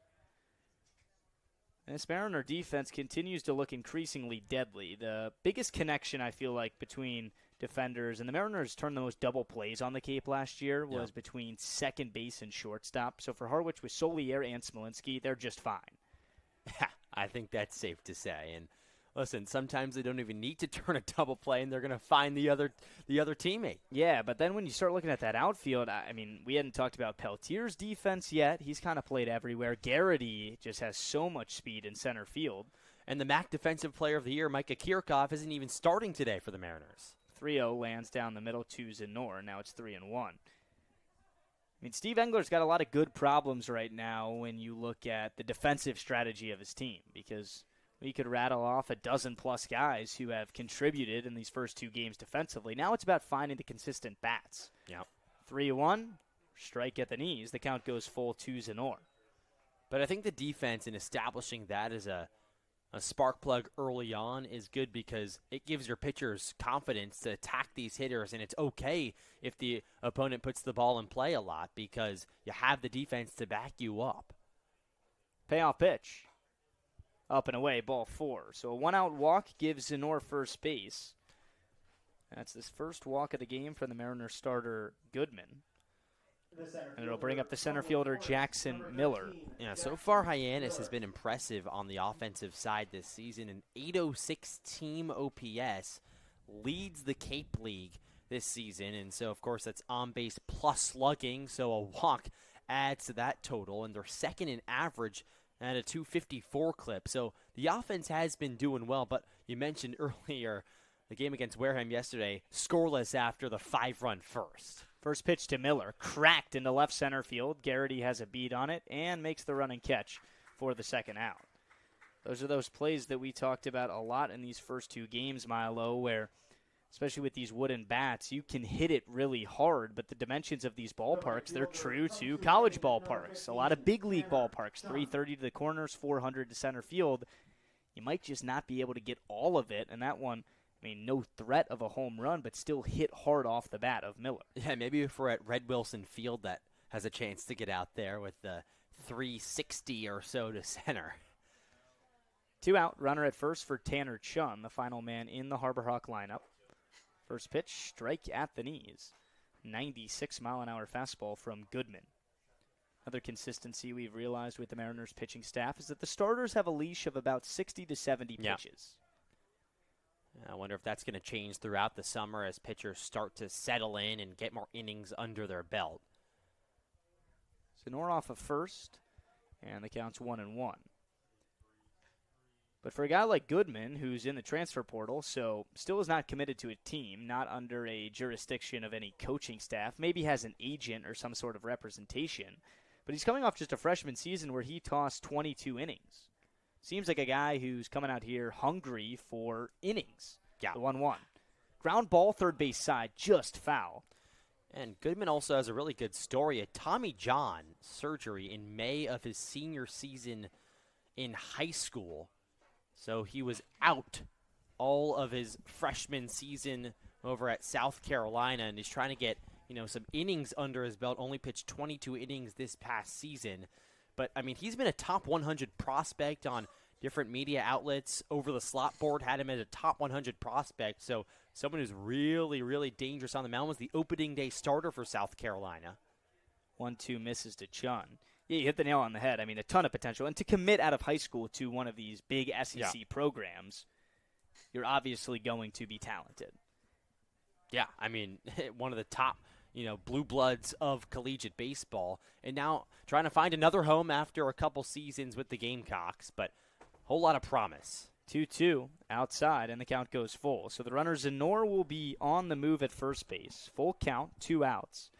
And this Mariner defense continues to look increasingly deadly. The biggest connection, I feel like, between defenders, and the Mariners turned the most double plays on the Cape last year, was between second base and shortstop. So for Harwich with Solier and Smolinski, they're just fine. I think that's safe to say. And listen, sometimes they don't even need to turn a double play, and they're going to find the other teammate. Yeah, but then when you start looking at that outfield, I mean, we hadn't talked about Peltier's defense yet. He's kind of played everywhere. Garrity just has so much speed in center field. And the MAC Defensive Player of the Year, Micah Kirchhoff, isn't even starting today for the Mariners. 3-0 lands down the middle to Zenor. Now it's 3-1. I mean, Steve Engler's got a lot of good problems right now when you look at the defensive strategy of his team, because we could rattle off a dozen-plus guys who have contributed in these first 2 games defensively. Now it's about finding the consistent bats. Yep. 3-1, strike at the knees. The count goes full to Zenor. But I think the defense in establishing that as a spark plug early on is good, because it gives your pitchers confidence to attack these hitters, and it's okay if the opponent puts the ball in play a lot because you have the defense to back you up. Payoff pitch. up and away, ball 4. So a one-out walk gives Zenor first base. That's his first walk of the game for the Mariners starter Goodman. And it'll bring up the center fielder Jackson Miller. Yeah, so far Hyannis has been impressive on the offensive side this season. An 806 team OPS, leads the Cape League this season. And so, of course, that's on base plus slugging. So a walk adds to that total. And they're second in average at a 254 clip. So the offense has been doing well. But you mentioned earlier the game against Wareham yesterday, scoreless after the 5-run first. First pitch to Miller, cracked into left center field. Garrity has a beat on it and makes the running catch for the second out. Those are those plays that we talked about a lot in these first 2 games, Milo, where, especially with these wooden bats, you can hit it really hard, but the dimensions of these ballparks, they're true to college ballparks. A lot of big league ballparks, 330 to the corners, 400 to center field. You might just not be able to get all of it, and that one, I mean, no threat of a home run, but still hit hard off the bat of Miller. Yeah, maybe if we're at Red Wilson Field, that has a chance to get out there with the 360 or so to center. 2 out, runner at first for Tanner Chun, the final man in the Harbor Hawk lineup. First pitch, strike at the knees. 96-mile-an-hour fastball from Goodman. Another consistency we've realized with the Mariners pitching staff is that the starters have a leash of about 60 to 70 pitches. I wonder if that's going to change throughout the summer as pitchers start to settle in and get more innings under their belt. Zenor off of first, and the count's 1-1. But for a guy like Goodman, who's in the transfer portal, so still is not committed to a team, not under a jurisdiction of any coaching staff, maybe has an agent or some sort of representation, but he's coming off just a freshman season where he tossed 22 innings. Seems like a guy who's coming out here hungry for innings. Yeah. The 1-1. Ground ball, third base side, just foul. And Goodman also has a really good story. A Tommy John surgery in May of his senior season in high school. So he was out all of his freshman season over at South Carolina, and he's trying to get, some innings under his belt. Only pitched 22 innings this past season. But, I mean, he's been a top 100 prospect on different media outlets. Over the slot board had him as a top 100 prospect. So someone who's really, really dangerous on the mound. Was the opening day starter for South Carolina. 1-2 misses to Chun. Yeah, you hit the nail on the head. I mean, a ton of potential. And to commit out of high school to one of these big SEC programs, you're obviously going to be talented. Yeah, I mean, one of the top blue bloods of collegiate baseball, and now trying to find another home after a couple seasons with the Gamecocks, but whole lot of promise. 2-2 outside, and the count goes full. So the runner Zenor will be on the move at first base. Full count, 2 outs.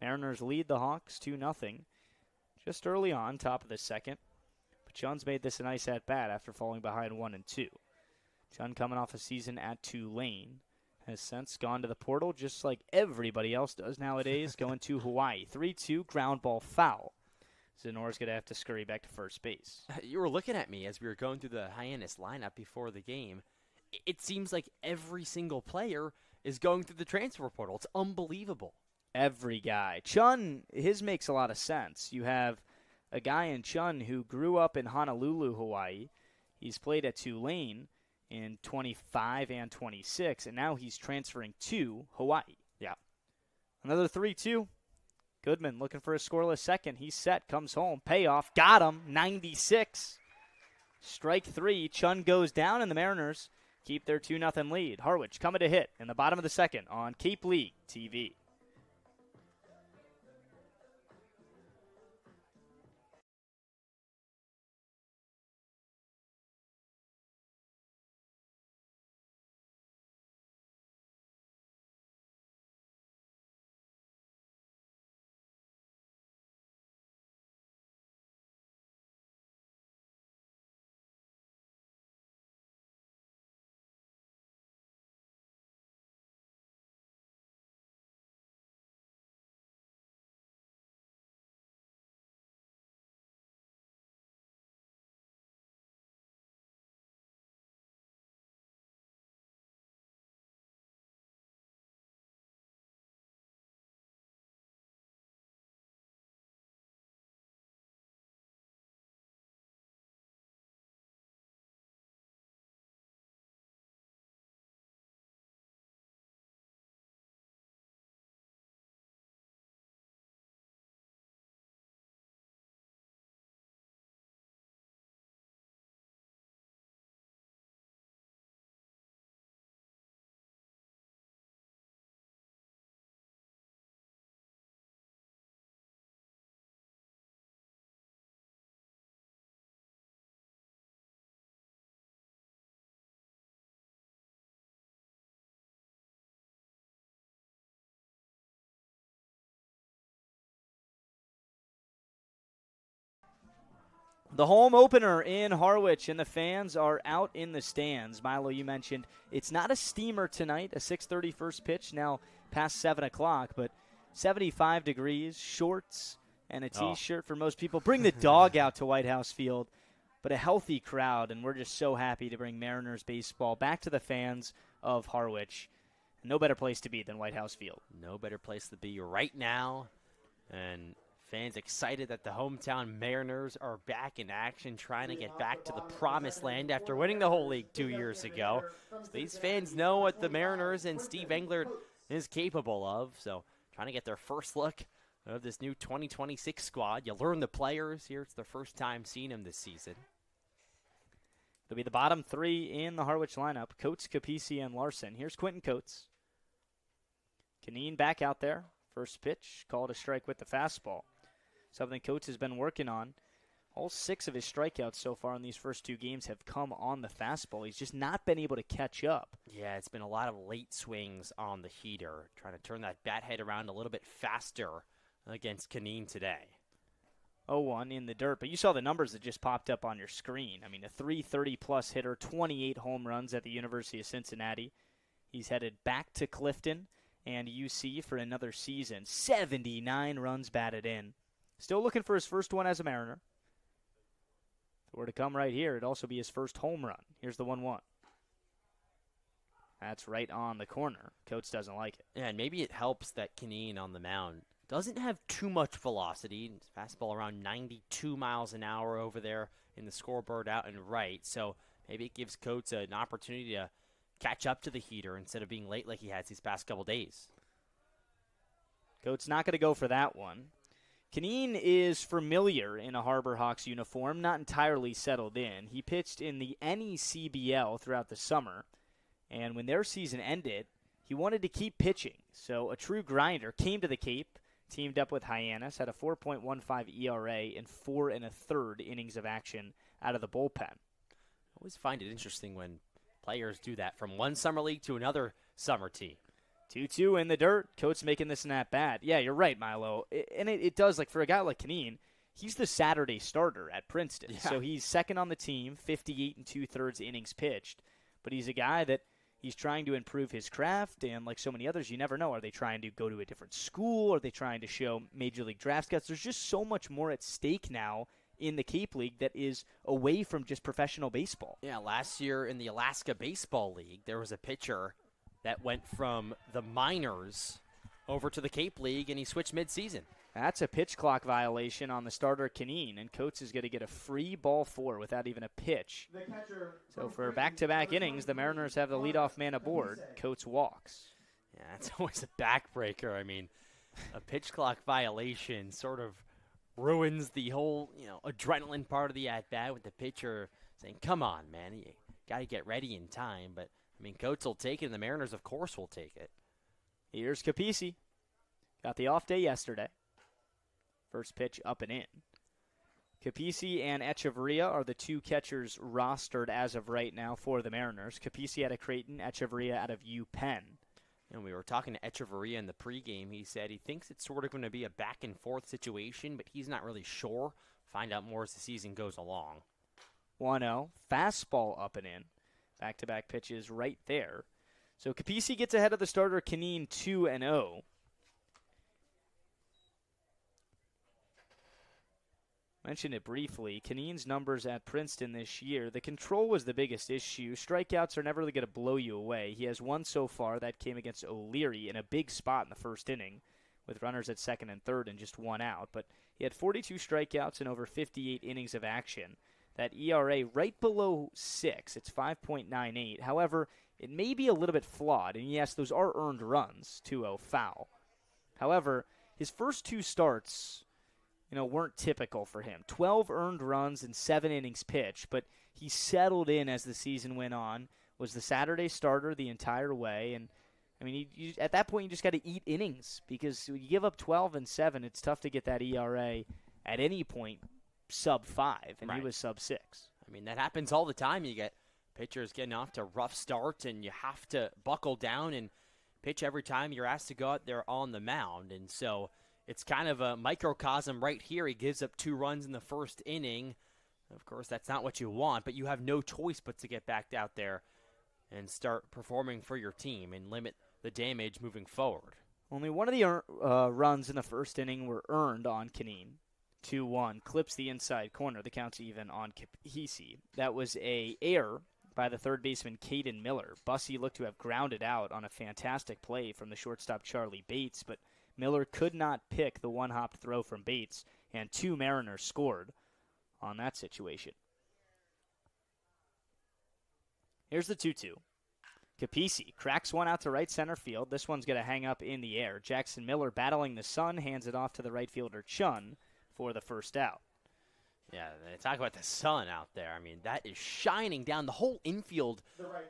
Mariners lead the Hawks 2-0. Just early on, top of the second. But Chun's made this a nice at-bat after falling behind 1-2. Chun coming off a season at Tulane. Has since gone to the portal just like everybody else does nowadays, going to Hawaii. 3-2, ground ball foul. Zenor's going to have to scurry back to first base. You were looking at me as we were going through the Hyannis lineup before the game. It seems like every single player is going through the transfer portal. It's unbelievable. Every guy. Chun, his makes a lot of sense. You have a guy in Chun who grew up in Honolulu, Hawaii. He's played at Tulane in 25 and 26, and now he's transferring to Hawaii. Yeah. Another 3-2. Goodman looking for a scoreless second. He's set, comes home, payoff, got him, 96. Strike 3, Chun goes down, and the Mariners keep their 2-0 lead. Harwich coming to hit in the bottom of the second on Cape League TV. The home opener in Harwich, and the fans are out in the stands. Milo, you mentioned it's not a steamer tonight, a 6:30 first pitch, now past 7 o'clock, but 75 degrees, shorts, and a T-shirt for most people. Bring the dog out to Whitehouse Field, but a healthy crowd, and we're just so happy to bring Mariners baseball back to the fans of Harwich. No better place to be than Whitehouse Field. No better place to be right now, and fans excited that the hometown Mariners are back in action, trying to get back to the promised land after winning the whole league 2 years ago. So these fans know what the Mariners and Steve Englert is capable of, so trying to get their first look of this new 2026 squad. You learn the players here. It's their first time seeing them this season. They'll be the bottom three in the Harwich lineup, Coates, Capisi, and Larson. Here's Quentin Coates. Canine back out there. First pitch, called a strike with the fastball. Something Coates has been working on. All 6 of his strikeouts so far in these first 2 games have come on the fastball. He's just not been able to catch up. Yeah, it's been a lot of late swings on the heater, trying to turn that bat head around a little bit faster against Canine today. 0-1 in the dirt, but you saw the numbers that just popped up on your screen. I mean, a 330-plus hitter, 28 home runs at the University of Cincinnati. He's headed back to Clifton and UC for another season. 79 runs batted in. Still looking for his first one as a Mariner. If it were to come right here, it'd also be his first home run. Here's the 1-1. That's right on the corner. Coates doesn't like it. Yeah, and maybe it helps that Canine on the mound doesn't have too much velocity. Fastball around 92 miles an hour over there in the scoreboard out and right. So maybe it gives Coates an opportunity to catch up to the heater instead of being late like he has these past couple days. Coates not going to go for that one. Canine is familiar in a Harbor Hawks uniform, not entirely settled in. He pitched in the NECBL throughout the summer, and when their season ended, he wanted to keep pitching. So a true grinder came to the Cape, teamed up with Hyannis, had a 4.15 ERA in 4 1/3 innings of action out of the bullpen. I always find it interesting when players do that from one summer league to another summer team. 2-2 in the dirt. Coates making this not bad. Yeah, you're right, Milo. And it does, like, for a guy like Canine, he's the Saturday starter at Princeton. Yeah. So he's second on the team, 58 2/3 innings pitched. But he's a guy that he's trying to improve his craft, and like so many others, you never know. Are they trying to go to a different school? Are they trying to show Major League Draft scouts? There's just so much more at stake now in the Cape League that is away from just professional baseball. Yeah, last year in the Alaska Baseball League, there was a pitcher that went from the minors over to the Cape League, and he switched midseason. That's a pitch clock violation on the starter Canine, and Coates is going to get a free ball 4 without even a pitch. So for back-to-back innings, the Mariners have the leadoff man aboard. Coates walks. Yeah, that's always a backbreaker. I mean, a pitch clock violation sort of ruins the whole, adrenaline part of the at-bat with the pitcher saying, come on, man, you got to get ready in time. But, Coates will take it, and the Mariners, of course, will take it. Here's Capisi. Got the off day yesterday. First pitch up and in. Capisi and Echeverria are the 2 catchers rostered as of right now for the Mariners. Capisi out of Creighton, Echeverria out of UPenn. And we were talking to Echeverria in the pregame. He said he thinks it's sort of going to be a back-and-forth situation, but he's not really sure. Find out more as the season goes along. 1-0. Fastball up and in. Back-to-back pitches right there. So Capisi gets ahead of the starter Canine 2-0. Mentioned it briefly. Canine's numbers at Princeton this year, the control was the biggest issue. Strikeouts are never really going to blow you away. He has one so far. That came against O'Leary in a big spot in the first inning with runners at second and third and just 1 out. But he had 42 strikeouts and over 58 innings of action. That ERA right below 6. It's 5.98. However, it may be a little bit flawed. And yes, those are earned runs, 2-0 foul. However, his first 2 starts weren't typical for him. 12 earned runs and 7 innings pitched, but he settled in as the season went on, was the Saturday starter the entire way, and at that point you just got to eat innings because when you give up 12 and 7, it's tough to get that ERA at any point sub 5, and right. He was sub 6. That happens all the time. You get pitchers getting off to rough starts, and you have to buckle down and pitch every time you're asked to go out there on the mound, and so it's kind of a microcosm right here. He gives up 2 runs in the first inning, Of course, that's not what you want, but you have no choice but to get back out there and start performing for your team and limit the damage moving forward. Only one of the runs in the first inning were earned on Kaneen. 2-1, clips the inside corner. The count's even on Capisi. That was a error by the third baseman Caden Miller. Bussey looked to have grounded out on a fantastic play from the shortstop Charlie Bates, but Miller could not pick the one-hop throw from Bates, and 2 Mariners scored on that situation. Here's the 2-2. Capisi cracks one out to right center field. This one's going to hang up in the air. Jackson Miller battling the sun, hands it off to the right fielder Chun for the first out. Yeah, talk about the sun out there. I mean, that is shining down. The whole infield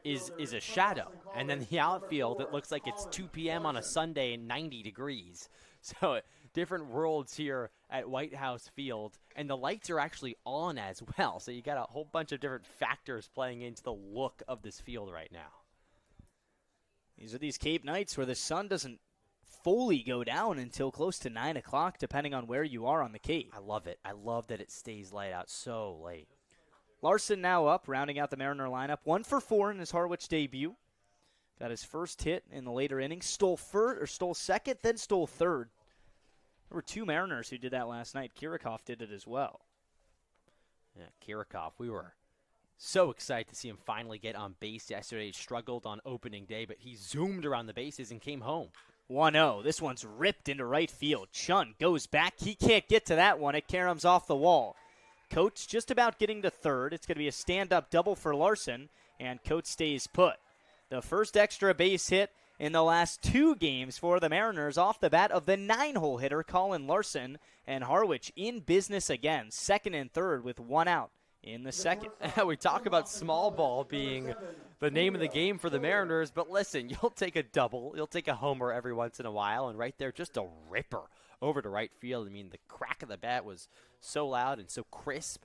is a shadow. And then the outfield, it looks like it's 2 p.m. on a Sunday and 90 degrees. So different worlds here at Whitehouse Field. And the lights are actually on as well. So you got a whole bunch of different factors playing into the look of this field right now. These are these Cape nights where the sun doesn't fully go down until close to 9 o'clock, depending on where you are on the Cape. I love it. I love that it stays light out so late. Larson now up, rounding out the Mariner lineup. 1 for 4 in his Harwich debut. Got his first hit in the later innings. Stole second, then stole third. There were 2 Mariners who did that last night. Kirikov did it as well. Yeah, Kirikov, we were so excited to see him finally get on base yesterday. He struggled on opening day, but he zoomed around the bases and came home. 1-0. This one's ripped into right field. Chun goes back. He can't get to that one. It caroms off the wall. Coates just about getting to third. It's going to be a stand-up double for Larson, and Coates stays put. The first extra base hit in the last 2 games for the Mariners off the bat of the 9-hole hitter, Colin Larson, and Harwich in business again, second and third with 1 out in the second. We talk about small ball being the name of the game for the Mariners, but listen, you'll take a double, you'll take a homer every once in a while, and right there, just a ripper over to right field. I mean, the crack of the bat was so loud and so crisp,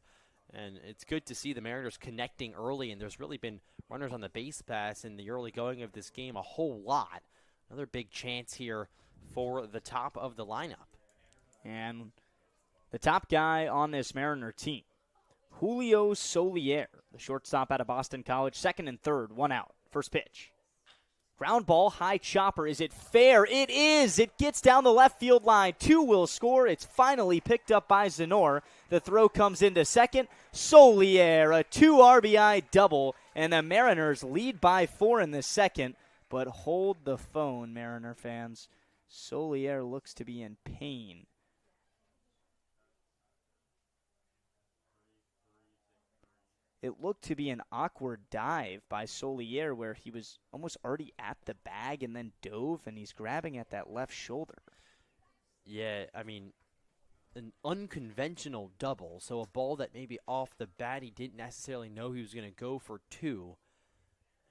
and it's good to see the Mariners connecting early, and there's really been runners on the base pass in the early going of this game a whole lot. Another big chance here for the top of the lineup. And the top guy on this Mariner team, Julio Solier, the shortstop out of Boston College, second and third, 1 out. First pitch. Ground ball, high chopper. Is it fair? It is. It gets down the left field line. 2 will score. It's finally picked up by Zenor. The throw comes into second. Solier, a 2 RBI double, and the Mariners lead by 4 in the second. But hold the phone, Mariner fans. Solier looks to be in pain. It looked to be an awkward dive by Solier where he was almost already at the bag and then dove, and he's grabbing at that left shoulder. Yeah, I mean, an unconventional double, so a ball that maybe off the bat he didn't necessarily know he was going to go for 2.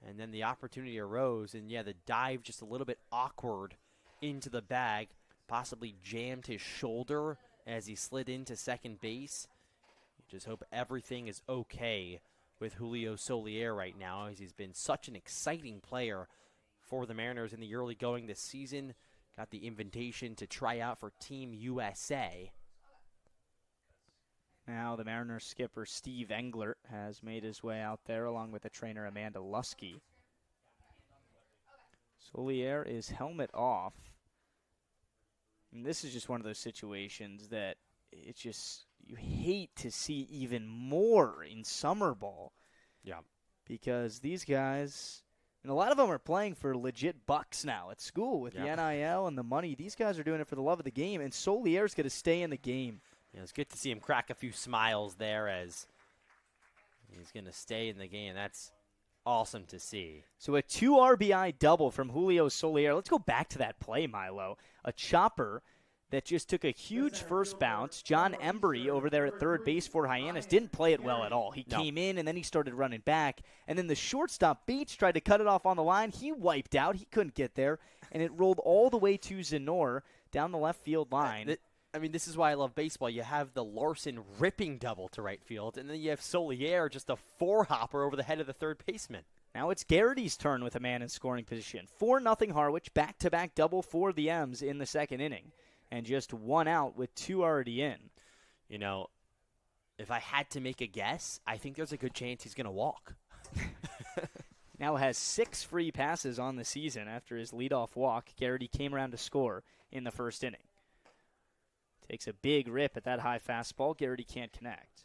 And then the opportunity arose, and yeah, the dive just a little bit awkward into the bag, possibly jammed his shoulder as he slid into second base. Just hope everything is okay with Julio Solier right now, as he's been such an exciting player for the Mariners in the early going this season. Got the invitation to try out for Team USA. Now the Mariners skipper Steve Englert has made his way out there along with the trainer Amanda Lusky. Solier is helmet off. And this is just one of those situations that it's just, you hate to see even more in summer ball. Yeah. Because these guys, and a lot of them are playing for legit bucks now at school with the NIL and the money. These guys are doing it for the love of the game, and Solier's going to stay in the game. Yeah, it's good to see him crack a few smiles there as he's going to stay in the game. That's awesome to see. So a 2 RBI double from Julio Solier. Let's go back to that play, Milo. A chopper that just took a huge first bounce. John Embry over there at third base for Hyannis didn't play it well at all. He came in, and then he started running back. And then the shortstop, Bates, tried to cut it off on the line. He wiped out. He couldn't get there. And it rolled all the way to Zenor down the left field line. I mean, this is why I love baseball. You have the Larson ripping double to right field, and then you have Solier, just a 4-hopper over the head of the third baseman. Now it's Garrity's turn with a man in scoring position. 4-0 Harwich, back-to-back double for the M's in the second inning. And just 1 out with 2 already in. You know, if I had to make a guess, I think there's a good chance he's going to walk. Now has 6 free passes on the season after his leadoff walk. Garrity came around to score in the first inning. Takes a big rip at that high fastball. Garrity can't connect.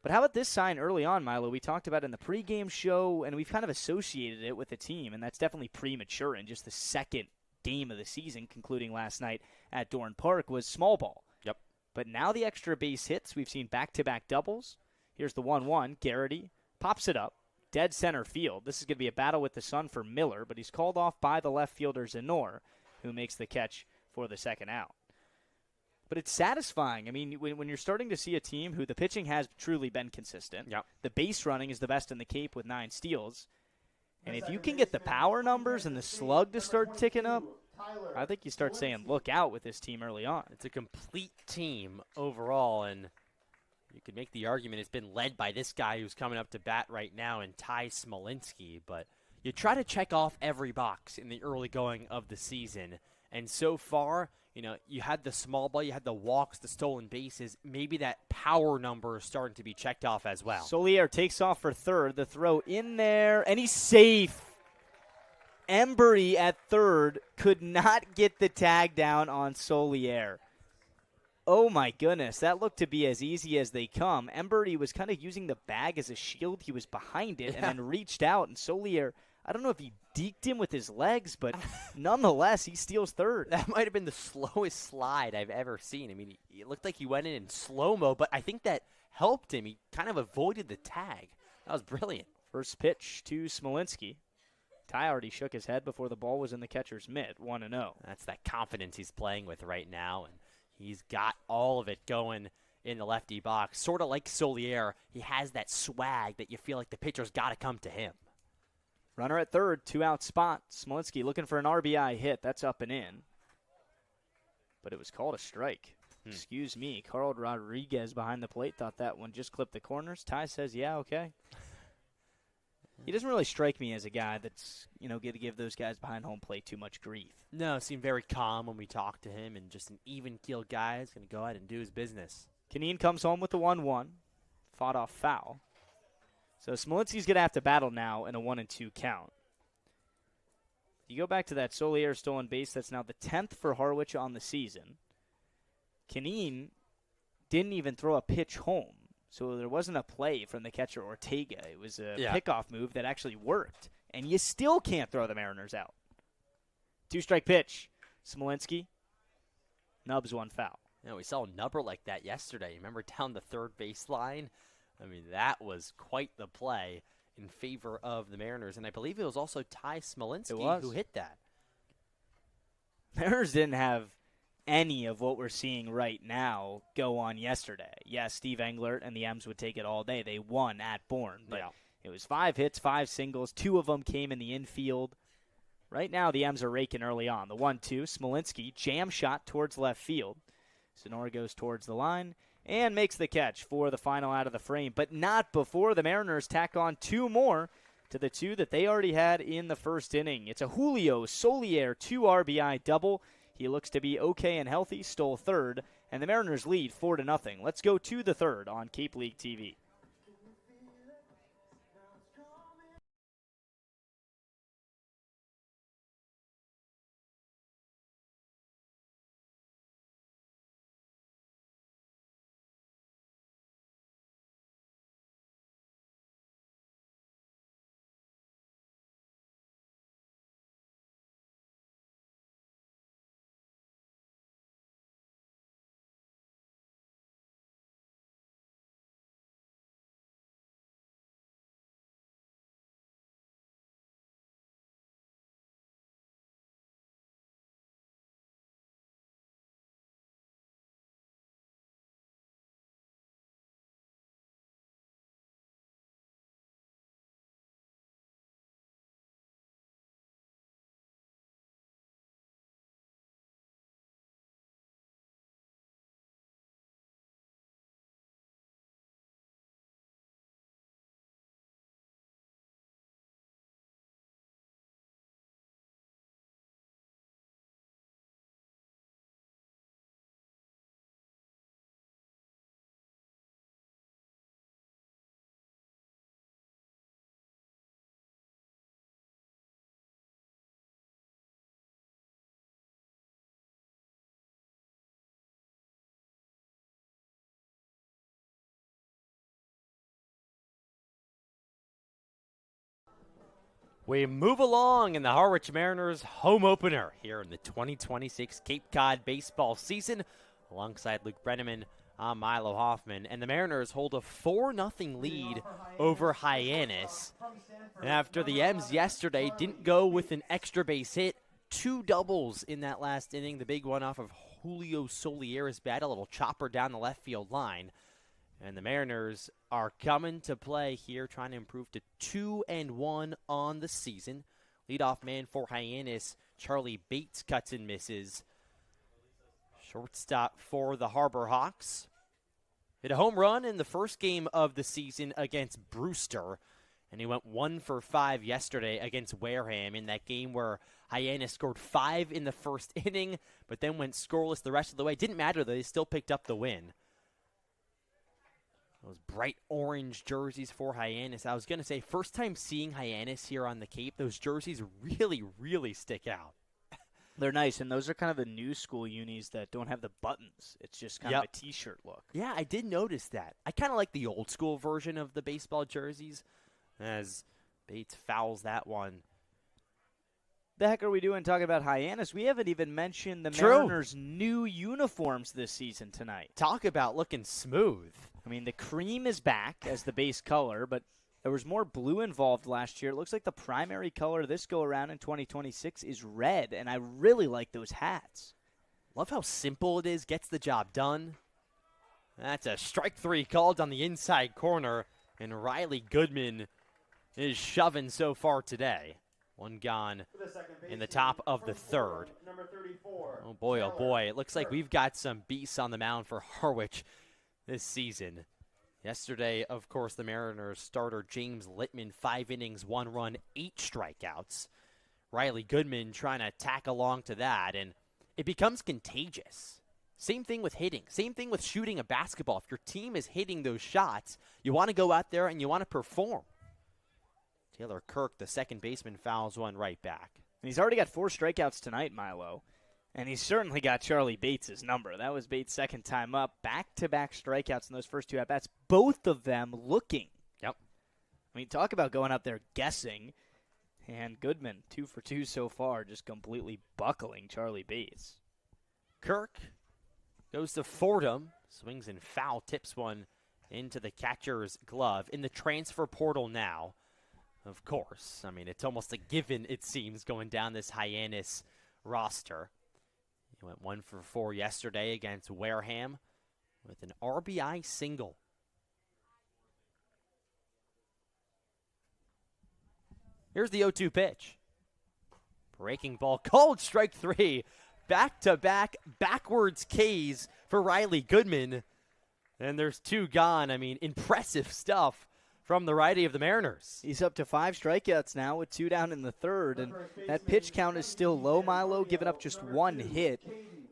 But how about this sign early on, Milo? We talked about it in the pregame show, and we've kind of associated it with the team, and that's definitely premature in just the second game of the season, concluding last night at Dorn Park, was small ball. Yep. But now the extra base hits. We've seen back-to-back doubles. Here's the 1-1. Garrity pops it up. Dead center field. This is going to be a battle with the sun for Miller, but he's called off by the left fielder Zenor, who makes the catch for the second out. But it's satisfying. I mean, when you're starting to see a team who the pitching has truly been consistent, Yep. the base running is the best in the Cape with 9 steals, and if you can get the power numbers and the slug to start ticking up, I think you start saying look out with this team early on. It's a complete team overall, and you could make the argument it's been led by this guy who's coming up to bat right now in Ty Smolinski, but you try to check off every box in the early going of the season, and so far, you had the small ball, you had the walks, the stolen bases, maybe that power number is starting to be checked off as well. Solier takes off for third, the throw in there, and he's safe. Embry at third could not get the tag down on Solier. Oh, my goodness. That looked to be as easy as they come. Embry was kind of using the bag as a shield. He was behind it and then reached out. And Solier, I don't know if he deked him with his legs, but nonetheless, he steals third. That might have been the slowest slide I've ever seen. I mean, it looked like he went in slow-mo, but I think that helped him. He kind of avoided the tag. That was brilliant. First pitch to Smolinski. Ty already shook his head before the ball was in the catcher's mitt, 1-0. That's that confidence he's playing with right now, and he's got all of it going in the lefty box. Sort of like Solier, he has that swag that you feel like the pitcher's got to come to him. Runner at third, 2-out spot. Smolinski looking for an RBI hit. That's up and in. But it was called a strike. Excuse me. Carl Rodriguez behind the plate thought that one just clipped the corners. Ty says, yeah, okay. He doesn't really strike me as a guy that's, going to give those guys behind home plate too much grief. No, seemed very calm when we talked to him, and just an even-keeled guy is going to go ahead and do his business. Kineen comes home with the 1-1. Fought off foul. So Smolinski's going to have to battle now in a 1-2 count. You go back to that Solier stolen base, that's now the 10th for Harwich on the season. Kineen didn't even throw a pitch home. So there wasn't a play from the catcher Ortega. It was a pickoff move that actually worked. And you still can't throw the Mariners out. 2-strike pitch. Smolinski. Nubs 1 foul. We saw a number like that yesterday. Remember down the third baseline? I mean, that was quite the play in favor of the Mariners. And I believe it was also Ty Smolinski who hit that. Mariners didn't have any of what we're seeing right now go on yesterday. Yes, Steve Englert and the M's would take it all day. They won at Bourne. But it was 5 hits, 5 singles. 2 of them came in the infield. Right now, the M's are raking early on. The 1-2, Smolinski, jam shot towards left field. Sonora goes towards the line and makes the catch for the final out of the frame, but not before the Mariners tack on 2 more to the 2 that they already had in the first inning. It's a Julio Solier 2 RBI double. He looks to be okay and healthy, stole third, and the Mariners lead 4-0. Let's go to the third on Cape League TV. We move along in the Harwich Mariners home opener here in the 2026 Cape Cod baseball season. Alongside Luke Brenneman, I'm Milo Hoffman. And the Mariners hold a 4-0 lead over Hyannis. And after the M's yesterday didn't go with an extra base hit, 2 doubles in that last inning. The big one off of Julio Solier's bat, a little chopper down the left field line. And the Mariners are coming to play here, trying to improve to 2-1 on the season. Leadoff man for Hyannis, Charlie Bates, cuts and misses. Shortstop for the Harbor Hawks hit a home run in the first game of the season against Brewster. And he went 1 for 5 yesterday against Wareham in that game where Hyannis scored 5 in the first inning, but then went scoreless the rest of the way. Didn't matter, though. They still picked up the win. Those bright orange jerseys for Hyannis. I was going to say, first time seeing Hyannis here on the Cape, those jerseys really, really stick out. They're nice, and those are kind of the new school unis that don't have the buttons. It's just kind of a T-shirt look. Yeah, I did notice that. I kind of like the old school version of the baseball jerseys, as Bates fouls that one. The heck are we doing talking about Hyannis? We haven't even mentioned the True. Mariners' new uniforms this season tonight. Talk about looking smooth. I mean, the cream is back as the base color, but there was more blue involved last year. It looks like the primary color this go-around in 2026 is red, and I really like those hats. Love how simple it is, gets the job done. That's a strike 3 called on the inside corner, and Riley Goodman is shoving so far today. One gone in the top of the third. Oh boy, it looks like we've got some beasts on the mound for Harwich this season. Yesterday, of course, the Mariners starter James Littman, 5 innings, 1 run, 8 strikeouts. Riley Goodman trying to tack along to that, and it becomes contagious. Same thing with hitting. Same thing with shooting a basketball. If your team is hitting those shots, you want to go out there and you want to perform. Taylor Kirk, the second baseman, fouls one right back. And he's already got 4 strikeouts tonight, Milo. And he's certainly got Charlie Bates' number. That was Bates' second time up. Back-to-back strikeouts in those first 2 at-bats. Both of them looking. Yep. I mean, talk about going out there guessing. And Goodman, 2 for 2 so far, just completely buckling Charlie Bates. Kirk goes to Fordham. Swings and foul, tips one into the catcher's glove. In the transfer portal now, of course. I mean, it's almost a given, it seems, going down this Hyannis roster. He went 1 for 4 yesterday against Wareham with an RBI single. Here's the 0-2 pitch. Breaking ball called strike 3. Back-to-back backwards Ks for Riley Goodman. And there's 2 gone. I mean, impressive stuff from the righty of the Mariners. He's up to 5 strikeouts now with 2 down in the third, and that pitch count is still low, Milo, giving up just 1 hit.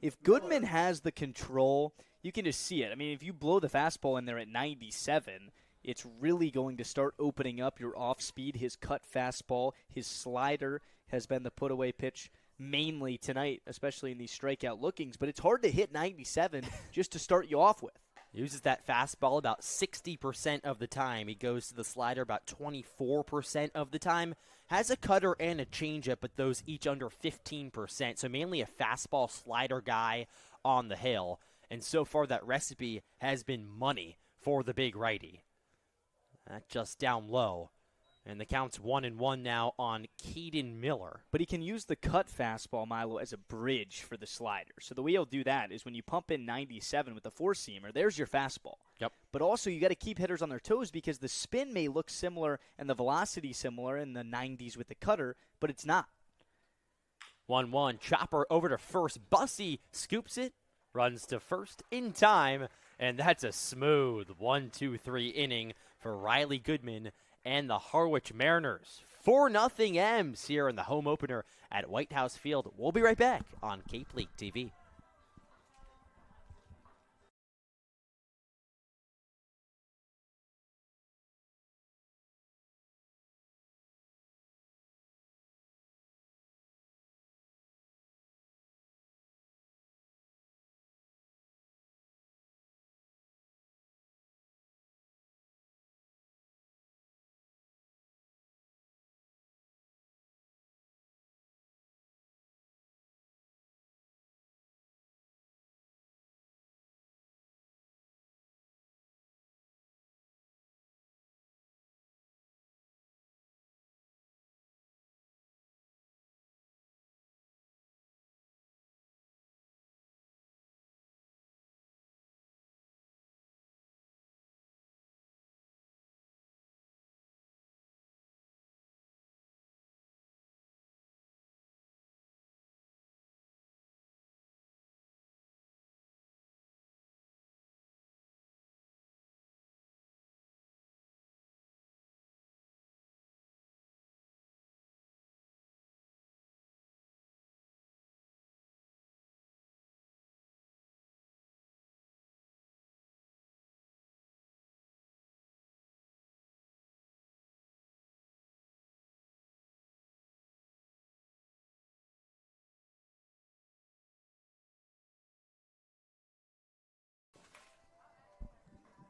If Goodman has the control, you can just see it. I mean, if you blow the fastball in there at 97, it's really going to start opening up your off-speed. His cut fastball, his slider has been the put-away pitch mainly tonight, especially in these strikeout lookings, but it's hard to hit 97 just to start you off with. Uses that fastball about 60% of the time. He goes to the slider about 24% of the time. Has a cutter and a changeup, but those each under 15%. So mainly a fastball slider guy on the hill. And so far that recipe has been money for the big righty. That just down low. And the count's 1-1 now on Keaton Miller. But he can use the cut fastball, Milo, as a bridge for the slider. So the way he'll do that is when you pump in 97 with the four-seamer, there's your fastball. Yep. But also you got to keep hitters on their toes because the spin may look similar and the velocity similar in the 90s with the cutter, but it's not. 1-1, chopper over to first. Bussey scoops it, runs to first in time, and that's a smooth 1-2-3 inning for Riley Goodman and the Harwich Mariners. 4-0 M's here in the home opener at Whitehouse Field. We'll be right back on Cape League TV.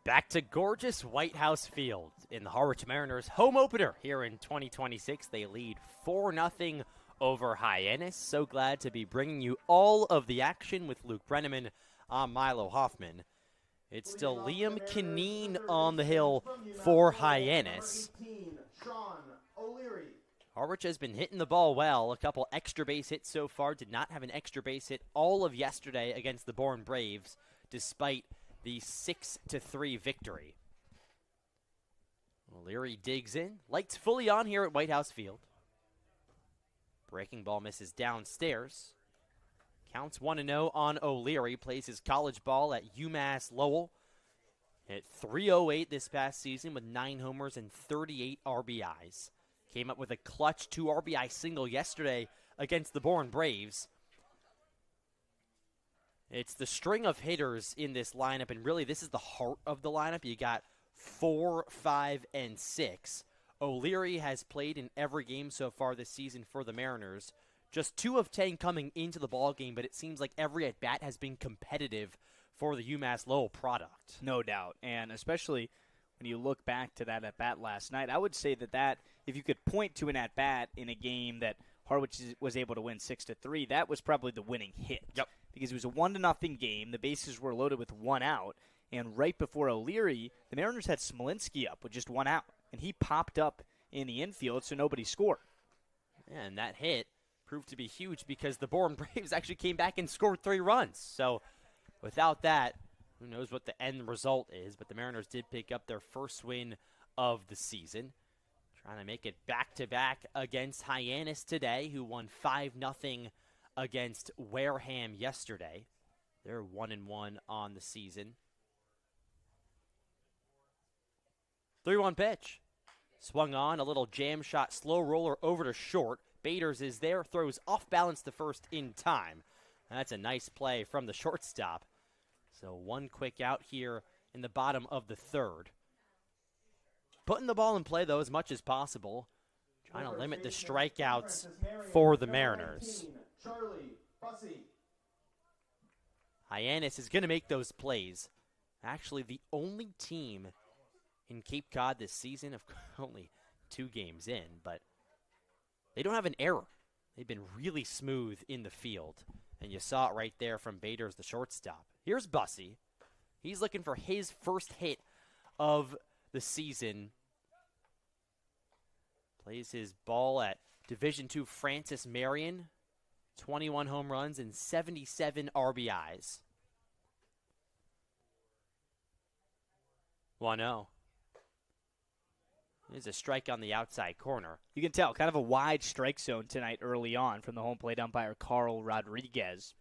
Back to gorgeous Whitehouse Field in the Harwich Mariners home opener here in 2026. They lead 4-0 over Hyannis. So glad to be bringing you all of the action with Luke Brenneman. I'm Milo Hoffman. It's still Liam Kineen on the hill for Hyannis. Harwich has been hitting the ball well. A couple extra base hits so far. Did not have an extra base hit all of yesterday against the Bourne Braves, despite the 6-3 victory. O'Leary digs in. Lights fully on here at Whitehouse Field. Breaking ball misses downstairs. Counts 1-0 on O'Leary. Plays his college ball at UMass Lowell. Hit .308 this past season with 9 homers and 38 RBIs. Came up with a clutch 2 RBI single yesterday against the Bourne Braves. It's the string of hitters in this lineup, and really this is the heart of the lineup. You got 4, 5, and 6. O'Leary has played in every game so far this season for the Mariners. Just 2 of 10 coming into the ballgame, but it seems like every at-bat has been competitive for the UMass Lowell product. No doubt, and especially when you look back to that at-bat last night, I would say that if you could point to an at-bat in a game that Harwich was able to win 6-3, that was probably the winning hit. Yep. Because it was a 1-0 game. The bases were loaded with 1 out. And right before O'Leary, the Mariners had Smolinski up with just 1 out. And he popped up in the infield, so nobody scored. And that hit proved to be huge because the Bourne Braves actually came back and scored 3 runs. So without that, who knows what the end result is. But the Mariners did pick up their first win of the season. Trying to make it back-to-back against Hyannis today, who won 5-0 against Wareham yesterday. They're 1-1 on the season. 3-1 pitch. Swung on, a little jam shot, slow roller over to short. Baders is there, throws off balance to first in time. That's a nice play from the shortstop. So 1 quick out here in the bottom of the 3rd. Putting the ball in play, though, as much as possible. Trying to limit the strikeouts for the Mariners. Hyannis is going to make those plays. Actually, the only team in Cape Cod this season, of only 2 games in, but they don't have an error. They've been really smooth in the field, and you saw it right there from Baders, the shortstop. Here's Bussey. He's looking for his first hit of the season. Plays his ball at Division II Francis Marion. 21 home runs and 77 RBIs. 1-0. There's a strike on the outside corner. You can tell, kind of a wide strike zone tonight early on from the home plate umpire, Carl Rodriguez.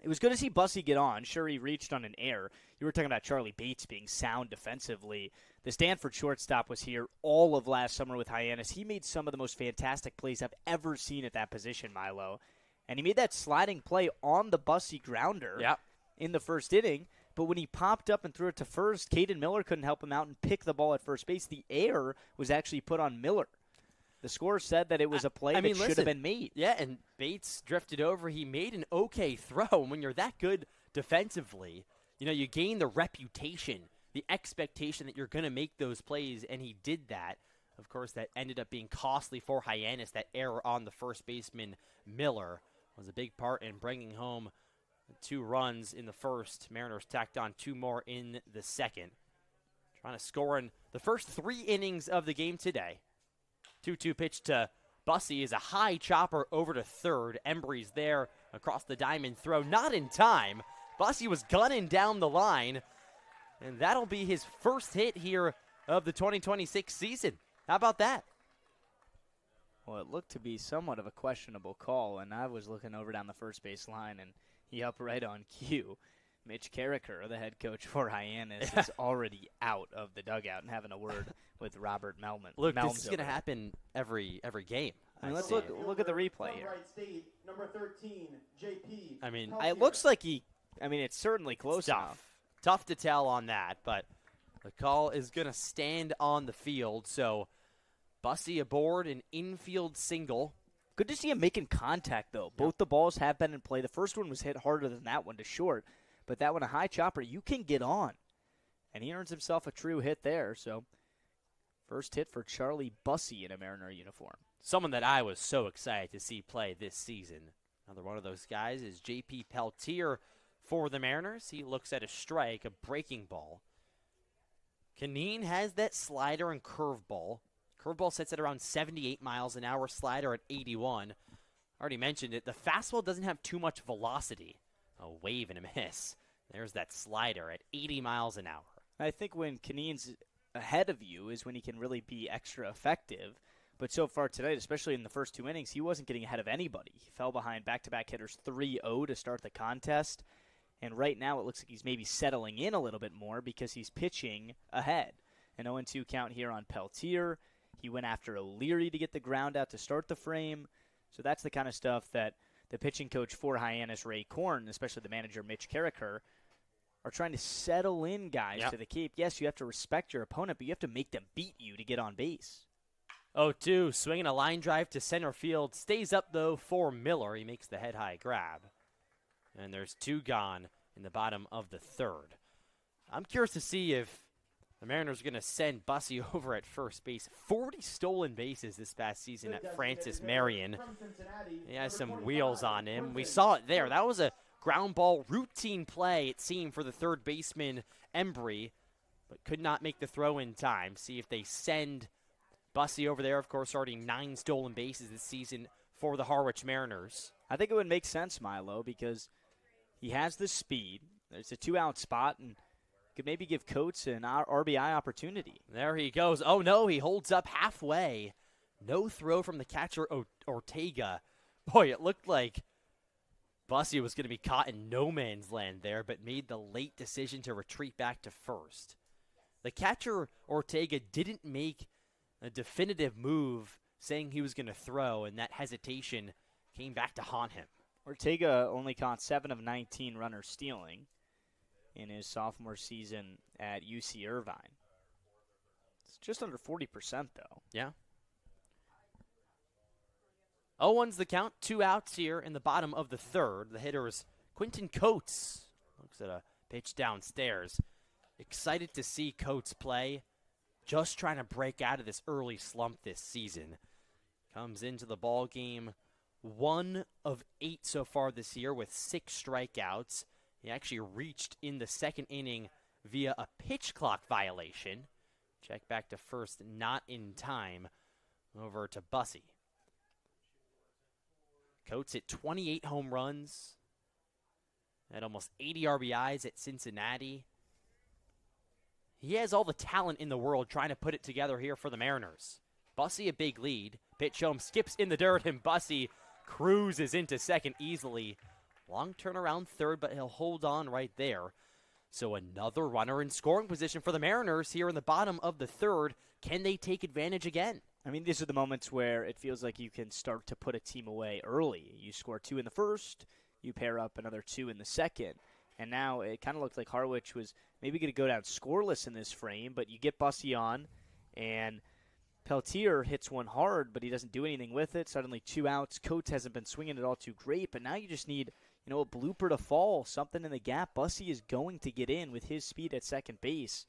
It was good to see Bussey get on. Sure, he reached on an error. You were talking about Charlie Bates being sound defensively. The Stanford shortstop was here all of last summer with Hyannis. He made some of the most fantastic plays I've ever seen at that position, Milo. And he made that sliding play on the Bussey grounder in the first inning. But when he popped up and threw it to first, Caden Miller couldn't help him out and pick the ball at first base. The error was actually put on Miller. The score said that it was a play that should have been made. Yeah, and Bates drifted over. He made an okay throw. And when you're that good defensively, you gain the reputation, the expectation that you're going to make those plays, and he did that. Of course, that ended up being costly for Hyannis. That error on the first baseman, Miller, was a big part in bringing home 2 runs in the first. Mariners tacked on 2 more in the second. Trying to score in the first 3 innings of the game today. 2-2 pitch to Bussey is a high chopper over to third. Embry's there across the diamond throw. Not in time. Bussey was gunning down the line. And that'll be his first hit here of the 2026 season. How about that? Well, it looked to be somewhat of a questionable call, and I was looking over down the first base line, and he up right on cue. Mitch Carricker, the head coach for Hyannis, is already out of the dugout and having a word with Robert Melman. Look, this is going to happen every game. Let's look at the replay here. Number 13, JP. I mean, it looks like it's certainly close enough. Tough to tell on that, but the call is going to stand on the field. So Bussey aboard, an infield single. Good to see him making contact, though. Both the balls have been in play. The first one was hit harder than that one to short, but that one a high chopper. You can get on. And he earns himself a true hit there. So first hit for Charlie Bussey in a Mariner uniform. Someone that I was so excited to see play this season. Another one of those guys is J.P. Peltier for the Mariners. He looks at a strike, a breaking ball. Caneen has that slider and curveball. Curveball sits at around 78 miles an hour, slider at 81. Already mentioned it. The fastball doesn't have too much velocity. A wave and a miss. There's that slider at 80 miles an hour. I think when Caneen's ahead of you is when he can really be extra effective. But so far tonight, especially in the first 2 innings, he wasn't getting ahead of anybody. He fell behind back-to-back hitters 3-0 to start the contest. And right now it looks like he's maybe settling in a little bit more because he's pitching ahead. An 0-2 count here on Peltier. He went after O'Leary to get the ground out to start the frame. So that's the kind of stuff that the pitching coach for Hyannis, Ray Korn, especially the manager, Mitch Carricker, are trying to settle in guys to the Cape. Yes, you have to respect your opponent, but you have to make them beat you to get on base. 0-2, swinging a line drive to center field. Stays up, though, for Miller. He makes the head-high grab. And there's 2 gone in the bottom of the third. I'm curious to see if the Mariners are going to send Bussey over at first base. 40 stolen bases this past season at Francis Marion. He has some wheels on him. We saw it there. That was a ground ball routine play, it seemed, for the third baseman, Embry, but could not make the throw in time. See if they send Bussey over there. Of course, already 9 stolen bases this season for the Harwich Mariners. I think it would make sense, Milo, because he has the speed. There's a 2-out spot, and could maybe give Coates an RBI opportunity. There he goes. Oh, no, he holds up halfway. No throw from the catcher, Ortega. Boy, it looked like Bussey was going to be caught in no man's land there, but made the late decision to retreat back to first. The catcher, Ortega, didn't make a definitive move saying he was going to throw, and that hesitation came back to haunt him. Ortega only caught 7 of 19 runners stealing in his sophomore season at UC Irvine. It's just under 40%, though. Yeah. 0-1's the count. 2 outs here in the bottom of the third. The hitter is Quentin Coates. Looks at a pitch downstairs. Excited to see Coates play. Just trying to break out of this early slump this season. Comes into the ball game 1 of 8 so far this year with 6 strikeouts. He actually reached in the second inning via a pitch clock violation. Check back to first, not in time. Over to Bussey. Coates hit 28 home runs. Had almost 80 RBIs at Cincinnati. He has all the talent in the world trying to put it together here for the Mariners. Bussey a big lead. Pitch home, skips in the dirt, and Bussey cruises into second easily. Long turnaround third, but he'll hold on right there. So another runner in scoring position for the Mariners here in the bottom of the third. Can they take advantage again? I mean, these are the moments where it feels like you can start to put a team away early. You score 2 in the first, you pair up another 2 in the second. And now it kind of looked like Harwich was maybe going to go down scoreless in this frame, but you get Bussey on, and Peltier hits one hard, but he doesn't do anything with it. Suddenly 2 outs. Coates hasn't been swinging it all too great, but now you just need, a blooper to fall, something in the gap. Bussey is going to get in with his speed at second base.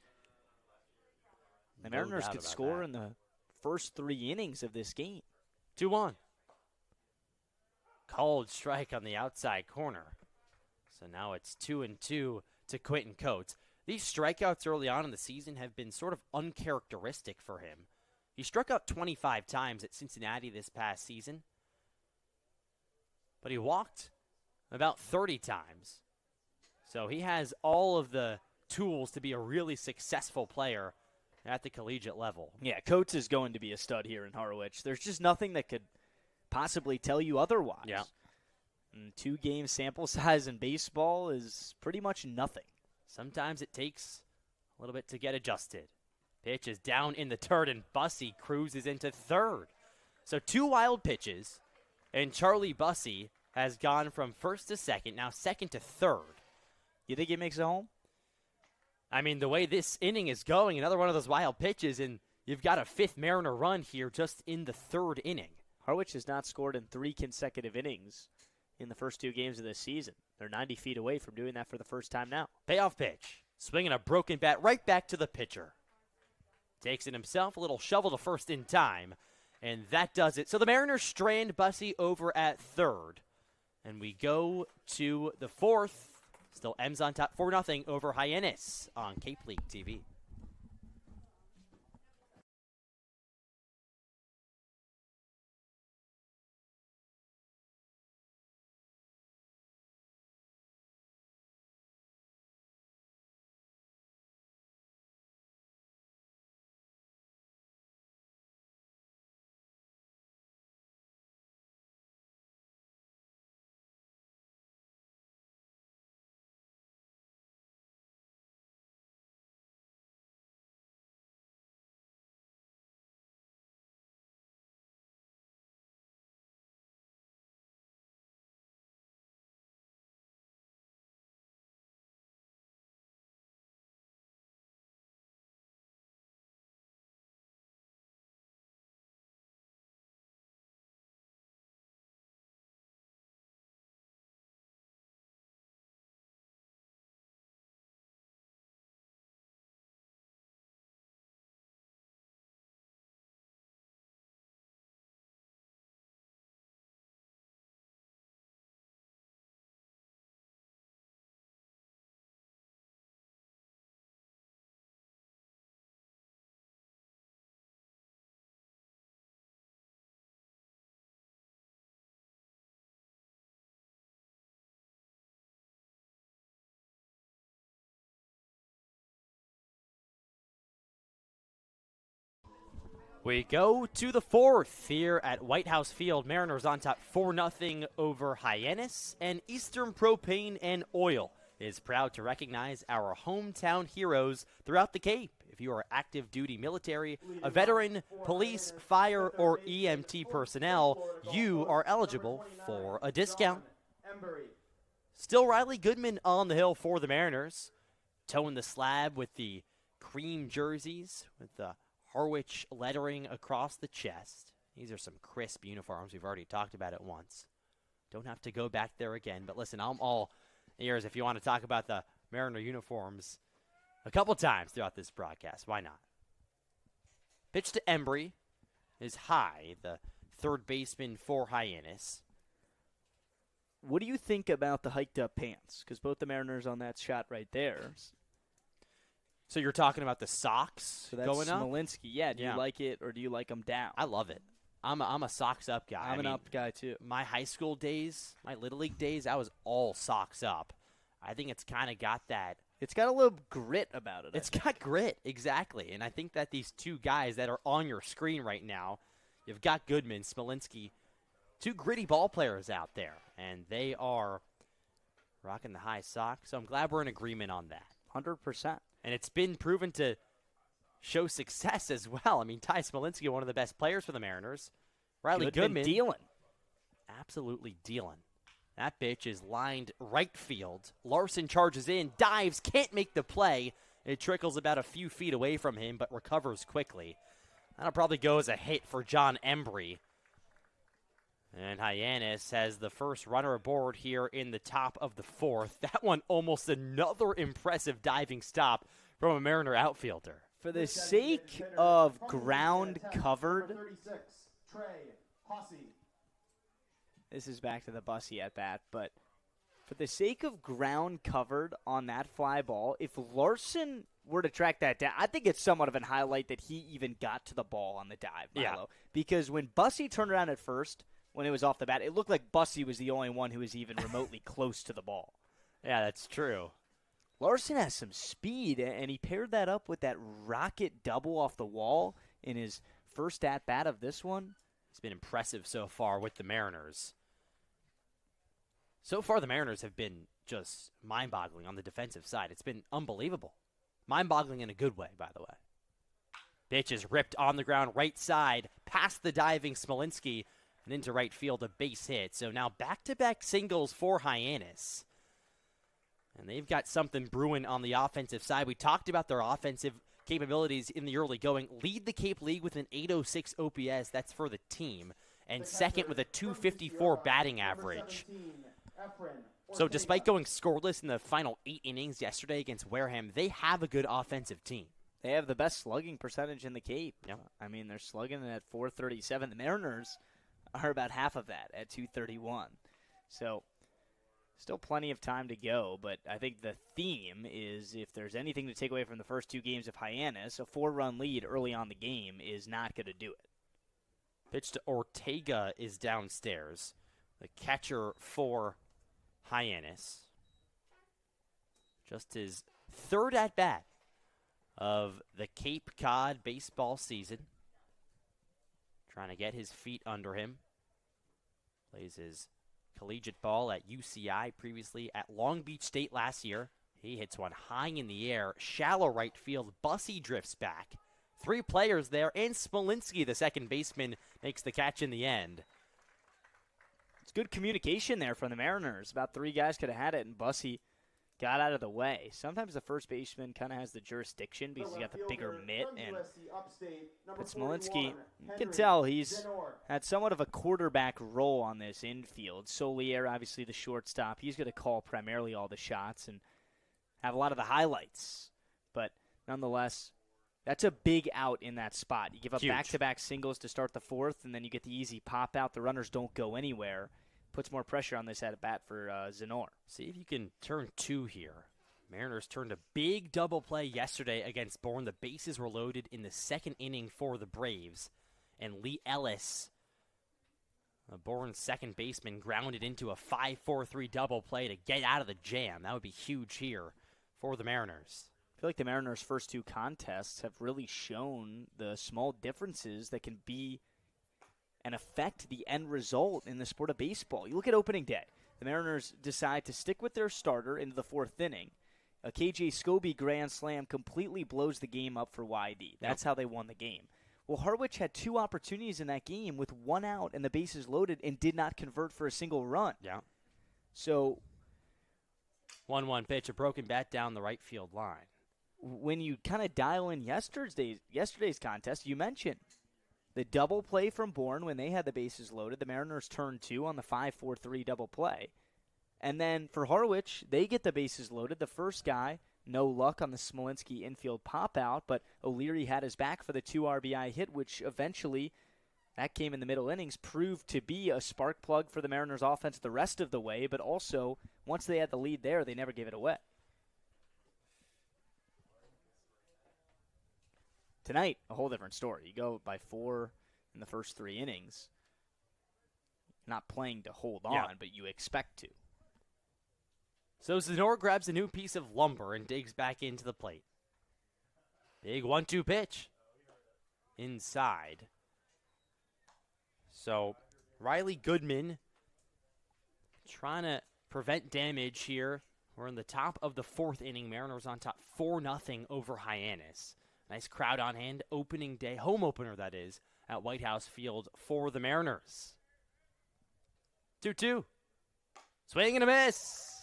The Mariners could score in the first 3 innings of this game. 2-1. Called strike on the outside corner. So now it's 2-2 to Quentin Coates. These strikeouts early on in the season have been sort of uncharacteristic for him. He struck out 25 times at Cincinnati this past season, but he walked about 30 times. So he has all of the tools to be a really successful player at the collegiate level. Yeah, Coates is going to be a stud here in Harwich. There's just nothing that could possibly tell you otherwise. Yeah. And 2-game sample size in baseball is pretty much nothing. Sometimes it takes a little bit to get adjusted. Pitch is down in the third, and Bussey cruises into third. So 2 wild pitches, and Charlie Bussey has gone from first to second, now second to third. You think he makes it home? I mean, the way this inning is going, another one of those wild pitches, and you've got a 5th Mariner run here just in the 3rd inning. Harwich has not scored in 3 consecutive innings in the first 2 games of this season. They're 90 feet away from doing that for the first time now. Payoff pitch. Swinging a broken bat right back to the pitcher. Takes it himself, a little shovel to first in time, and that does it. So the Mariners strand Bussey over at third, and we go to the fourth. Still M's on top, 4-0 over Hyannis on Cape League TV. We go to the fourth here at Whitehouse Field. Mariners on top 4-0 over Hyannis, and Eastern Propane and Oil is proud to recognize our hometown heroes throughout the Cape. If you are active duty military, a veteran, police, fire, or EMT personnel, you are eligible for a discount. Still Riley Goodman on the hill for the Mariners, toeing the slab with the cream jerseys with the Harwich lettering across the chest. These are some crisp uniforms. We've already talked about it once. Don't have to go back there again. But listen, I'm all ears if you want to talk about the Mariner uniforms a couple times throughout this broadcast. Why not? Pitch to Embry is high, the third baseman for Hyannis. What do you think about the hiked up pants? Because both the Mariners on that shot right there. So you're talking about the socks going up? Smolinski. Yeah, do you like it or do you like them down? I love it. I'm a socks up guy. I'm an up guy too. My high school days, my Little League days, I was all socks up. I think it's kind of got that. It's got a little grit about it. It's got grit, exactly. And I think that these two guys that are on your screen right now, you've got Goodman, Smolinski, two gritty ball players out there, and they are rocking the high socks. So I'm glad we're in agreement on that. 100%. And it's been proven to show success as well. I mean, Ty Smolinski, one of the best players for the Mariners. Riley Goodman dealing. Absolutely dealing. That pitch is lined right field. Larson charges in, dives, can't make the play. It trickles about a few feet away from him, but recovers quickly. That'll probably go as a hit for John Embry. And Hyannis has the first runner aboard here in the top of the fourth. That one almost another impressive diving stop from a Mariner outfielder. For the sake of ground covered, this is back to the Bussey at bat, but for the sake of ground covered on that fly ball, if Larson were to track that down, I think it's somewhat of an highlight that he even got to the ball on the dive, Milo. Yeah. Because when Bussey turned around at first, when it was off the bat, it looked like Bussey was the only one who was even remotely close to the ball. Yeah, that's true. Larson has some speed, and he paired that up with that rocket double off the wall in his first at-bat of this one. It's been impressive so far with the Mariners. So far, the Mariners have been just mind-boggling on the defensive side. It's been unbelievable. Mind-boggling in a good way, by the way. Pitch is ripped on the ground right side, past the diving Smolinski, and into right field, a base hit. So now back-to-back singles for Hyannis. And they've got something brewing on the offensive side. We talked about their offensive capabilities in the early going. Lead the Cape League with an 806 OPS. That's for the team. And second with a 254 batting average. So despite going scoreless in the final 8 innings yesterday against Wareham, they have a good offensive team. They have the best slugging percentage in the Cape. Yep. I mean, they're slugging at .437. The Mariners are about half of that at .231. So still plenty of time to go, but I think the theme is if there's anything to take away from the first 2 games of Hyannis, a 4-run lead early on the game is not going to do it. Pitch to Ortega is downstairs. The catcher for Hyannis. Just his 3rd at-bat of the Cape Cod baseball season. Trying to get his feet under him. Plays his collegiate ball at UCI, previously at Long Beach State last year. He hits one high in the air, shallow right field. Bussey drifts back. 3 players there, and Smolinski, the second baseman, makes the catch in the end. It's good communication there from the Mariners. About 3 guys could have had it, and Bussey got out of the way. Sometimes the first baseman kind of has the jurisdiction because he's got the bigger mitt. But Smolinski, you can tell he's had somewhat of a quarterback role on this infield. Solier, obviously the shortstop, he's going to call primarily all the shots and have a lot of the highlights. But nonetheless, that's a big out in that spot. You give up back-to-back singles to start the 4th, and then you get the easy pop out. The runners don't go anywhere. Puts more pressure on this at-bat for Zenor. See if you can turn 2 here. Mariners turned a big double play yesterday against Bourne. The bases were loaded in the 2nd inning for the Braves. And Lee Ellis, Bourne's second baseman, grounded into a 5-4-3 double play to get out of the jam. That would be huge here for the Mariners. I feel like the Mariners' first 2 contests have really shown the small differences that can be and affect the end result in the sport of baseball. You look at opening day. The Mariners decide to stick with their starter into the 4th inning. A KJ Scobie grand slam completely blows the game up for YD. That's how they won the game. Well, Harwich had 2 opportunities in that game with 1 out and the bases loaded and did not convert for a single run. Yeah. So 1-1 pitch, a broken bat down the right field line. When you kind of dial in yesterday's contest, you mentioned the double play from Bourne when they had the bases loaded. The Mariners turned 2 on the 5-4-3 double play. And then for Harwich, they get the bases loaded. The first guy, no luck on the Smolinski infield pop-out, but O'Leary had his back for the 2 RBI hit, which eventually, that came in the middle innings, proved to be a spark plug for the Mariners' offense the rest of the way, but also, once they had the lead there, they never gave it away. Tonight, a whole different story. You go by 4 in the first 3 innings. Not playing to hold on, but you expect to. So Zenor grabs a new piece of lumber and digs back into the plate. Big 1-2 pitch. Inside. So Riley Goodman trying to prevent damage here. We're in the top of the 4th inning. Mariners on top 4-0 over Hyannis. Nice crowd on hand. Opening day, home opener that is, at Whitehouse Field for the Mariners. 2-2. Swing and a miss.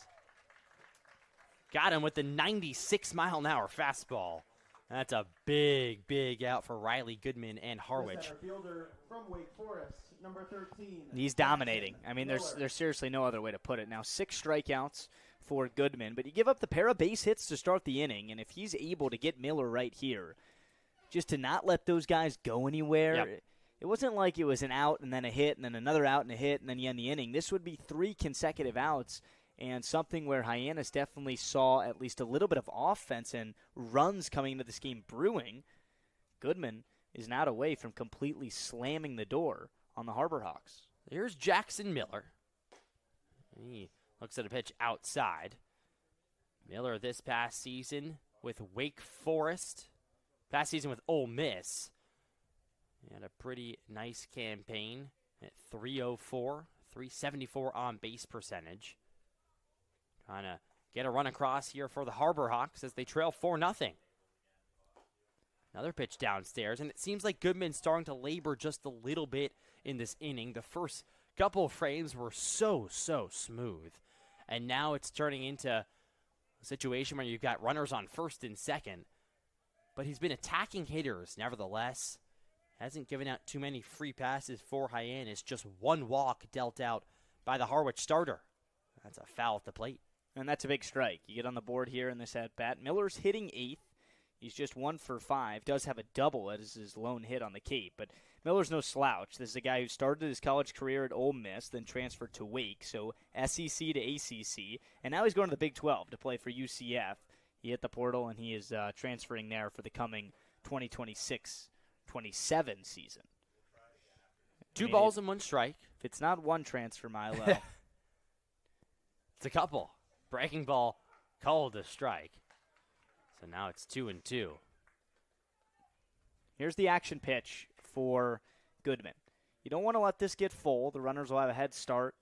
Got him with the 96-mile-an-hour fastball. That's a big, big out for Riley Goodman and Harwich. From Wake Forest, number 13. He's dominating. I mean, there's seriously no other way to put it. Now, 6 strikeouts for Goodman, but you give up the pair of base hits to start the inning, and if he's able to get Miller right here, just to not let those guys go anywhere, it wasn't like it was an out and then a hit and then another out and a hit and then you end the inning. This would be 3 consecutive outs, and something where Hyannis definitely saw at least a little bit of offense and runs coming into this game brewing. Goodman is not away from completely slamming the door on the Harbor Hawks. Here's Jackson Miller. He looks at a pitch outside. Miller this past season with Wake Forest. Past season with Ole Miss. He had a pretty nice campaign at .304, .374 on base percentage. Trying to get a run across here for the Harbor Hawks as they trail 4-0. Another pitch downstairs, and it seems like Goodman's starting to labor just a little bit in this inning. The first couple of frames were so smooth, and now it's turning into a situation where you've got runners on first and second, but he's been attacking hitters nevertheless. Hasn't given out too many free passes for Hyannis, just 1 walk dealt out by the Harwich starter. That's a foul at the plate. And that's a big strike. You get on the board here in this at-bat. Miller's hitting 8th. He's just 1 for 5. Does have a double as his lone hit on the Cape. But Miller's no slouch. This is a guy who started his college career at Ole Miss, then transferred to Wake, so SEC to ACC. And now he's going to the Big 12 to play for UCF. He hit the portal, and he is transferring there for the coming 2026-27 season. Two balls and one strike. If it's not one transfer, Milo. It's a couple. Breaking ball called a strike. So now it's 2-2. Here's the action pitch for Goodman. You don't want to let this get full. The runners will have a head start,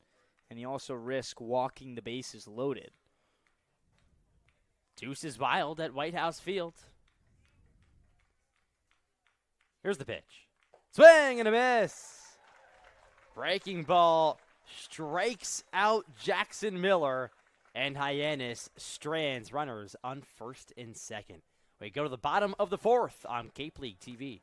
and you also risk walking the bases loaded. Deuce is wild at Whitehouse Field. Here's the pitch. Swing and a miss. Breaking ball strikes out Jackson Miller, and Hyannis strands runners on first and second. We go to the bottom of the 4th on Cape League TV.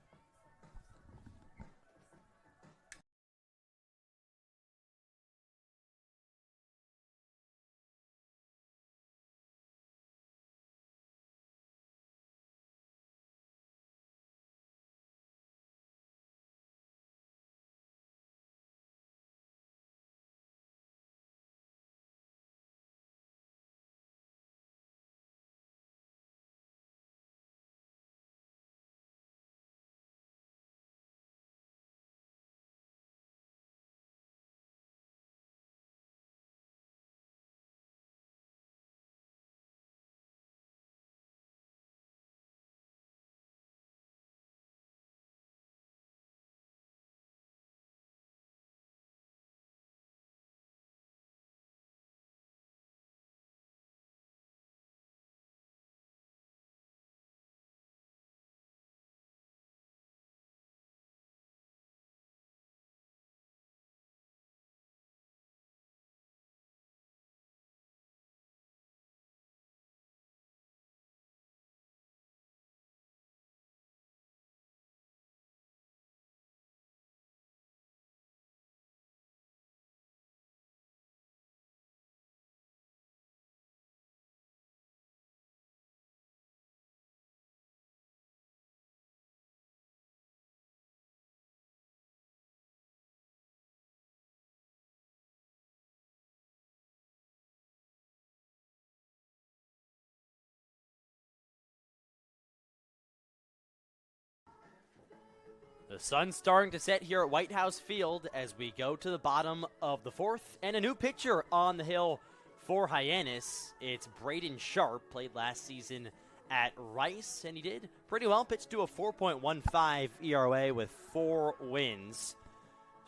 The sun's starting to set here at Whitehouse Field as we go to the bottom of the 4th. And a new pitcher on the hill for Hyannis. It's Braden Sharp, played last season at Rice, and he did pretty well. Pitched to a 4.15 ERA with 4 wins.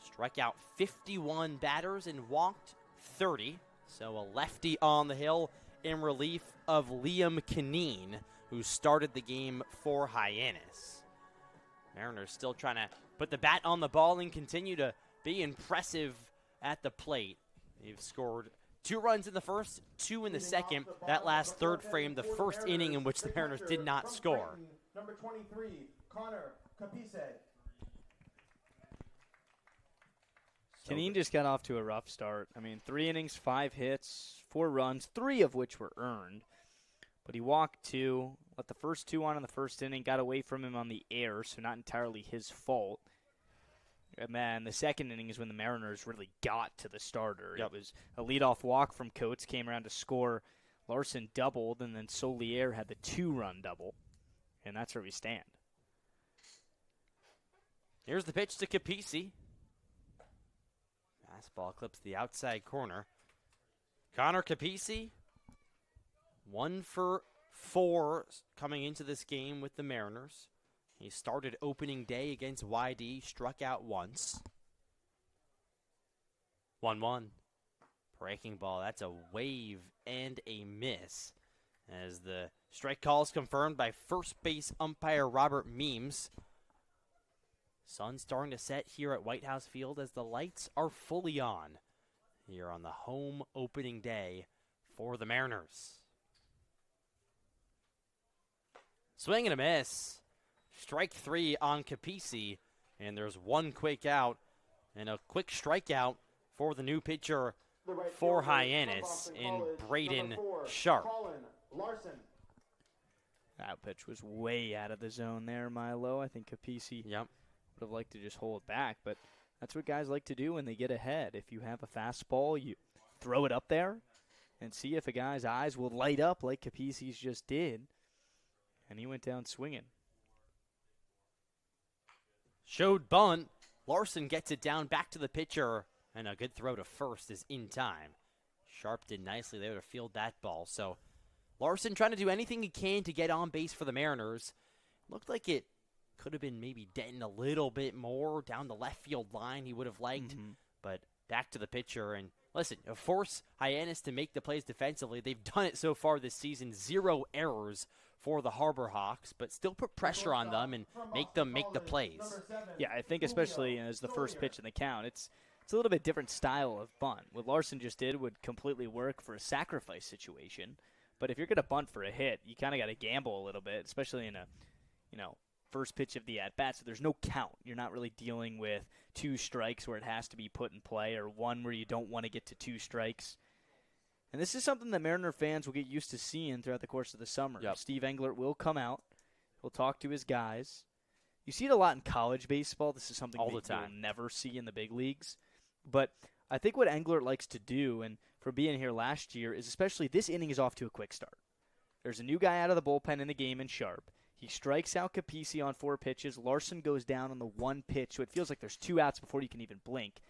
Struck out 51 batters and walked 30. So a lefty on the hill in relief of Liam Kineen, who started the game for Hyannis. Mariners still trying to put the bat on the ball and continue to be impressive at the plate. They've scored 2 runs in the first, 2 in the second. That last third frame, the first inning in which the Mariners did not score. Number 23, Connor Capice. Kineen just got off to a rough start. I mean, 3 innings, 5 hits, 4 runs, 3 of which were earned. But he walked 2, let the first 2 on in the first inning, got away from him on the air, so not entirely his fault. And then the second inning is when the Mariners really got to the starter. Yep. It was a leadoff walk from Coates, came around to score. Larson doubled, and then Solier had the 2-run double. And that's where we stand. Here's the pitch to Capice. Fastball clips the outside corner. Connor Capice, 1 for 4 coming into this game with the Mariners. He started opening day against YD, struck out once. 1-1. Breaking ball, that's a wave and a miss. As the strike call is confirmed by first base umpire Robert Meems. Sun starting to set here at Whitehouse Field as the lights are fully on here on the home opening day for the Mariners. Swing and a miss. Strike 3 on Capice, and there's 1 quick out and a quick strikeout for the new pitcher, The right for fielder Hyannis from Boston in College, Braden number 4, Sharp. Colin Larson. That pitch was way out of the zone there, Milo. I think Capisi Yep. would have liked to just hold back, but that's what guys like to do when they get ahead. If you have a fastball, you throw it up there and see if a guy's eyes will light up like Capisi's just did. And he went down swinging. Showed bunt. Larson gets it down back to the pitcher, and a good throw to first is in time. Sharp did nicely there to field that ball. So Larson trying to do anything he can to get on base for the Mariners. Looked like it could have been maybe denting a little bit more down the left field line he would have liked. But back to the pitcher. And listen, force Hyannis to make the plays defensively. They've done it so far this season. 0 errors for the Harbor Hawks, but still put pressure on them and make them make the plays. Yeah, I think especially as the first pitch in the count, it's a little bit different style of bunt. What Larson just did would completely work for a sacrifice situation. But if you're going to bunt for a hit, you kind of got to gamble a little bit, especially in a, first pitch of the at-bat. So there's no count. You're not really dealing with 2 strikes where it has to be put in play or one where you don't want to get to 2 strikes. And this is something that Mariner fans will get used to seeing throughout the course of the summer. Yep. Steve Englert will come out. He'll talk to his guys. You see it a lot in college baseball. This is something All the that time. you'll never see in the big leagues. But I think what Englert likes to do, and for being here last year, is especially this inning is off to a quick start. There's a new guy out of the bullpen in the game in Sharp. He strikes out Capisi on 4 pitches. Larson goes down on the 1 pitch, so it feels like there's 2 outs before you can even blink.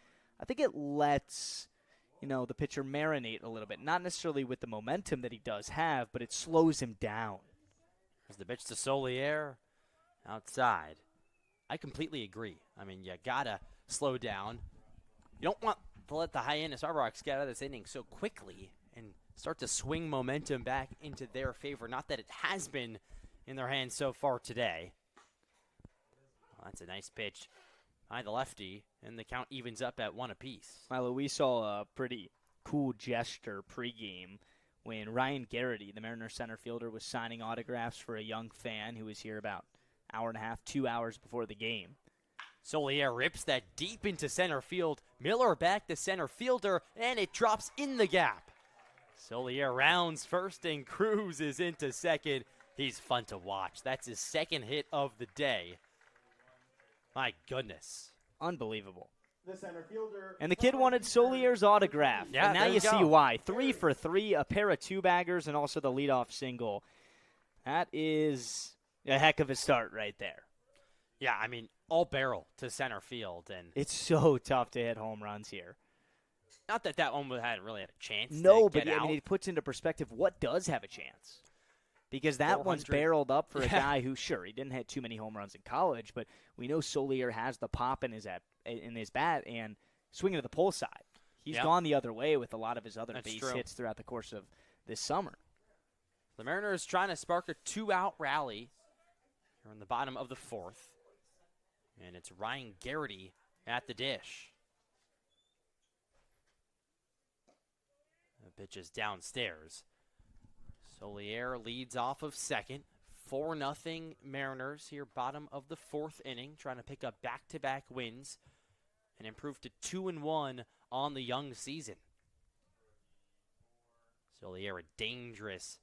I think it lets the pitcher marinate a little bit. Not necessarily with the momentum that he does have, but it slows him down. There's the pitch to Solier outside. I completely agree. I mean, you got to slow down. You don't want to let the Hyannis Harbor Hawks get out of this inning so quickly and start to swing momentum back into their favor. Not that it has been in their hands so far today. Well, that's a nice pitch by the lefty, and the count evens up at 1 apiece. Milo, we saw a pretty cool gesture pregame when Ryan Garrity, the Mariners center fielder, was signing autographs for a young fan who was here about an hour and a half, 2 hours before the game. Solier rips that deep into center field. Miller back to center fielder, and it drops in the gap. Solier rounds first and cruises into second. He's fun to watch. That's his 2nd hit of the day. My goodness. Unbelievable. The center fielder. And the kid wanted Solier's autograph. Yeah, and now there you you see go. why. 3 for 3, a pair of 2-baggers, and also the leadoff single. That is a heck of a start right there. Yeah, I mean, all barrel to center field. And It's so tough to hit home runs here. not that one hadn't really had a chance No, to get but out. I mean, it puts into perspective what does have a chance. Because that one's 400. barreled up for a Yeah. guy who, sure, he didn't hit too many home runs in college, but we know Solier has the pop in his bat and swinging to the pole side. He's Yep. gone the other way with a lot of his other That's base true. hits throughout the course of this summer. The Mariners trying to spark a 2-out rally here in the bottom of the 4th. And it's Ryan Garrity at the dish. The pitch is downstairs. Solier leads off of second. 4-0 Mariners here, bottom of the 4th inning, trying to pick up back-to-back wins and improve to 2-1 on the young season. Solier, a dangerous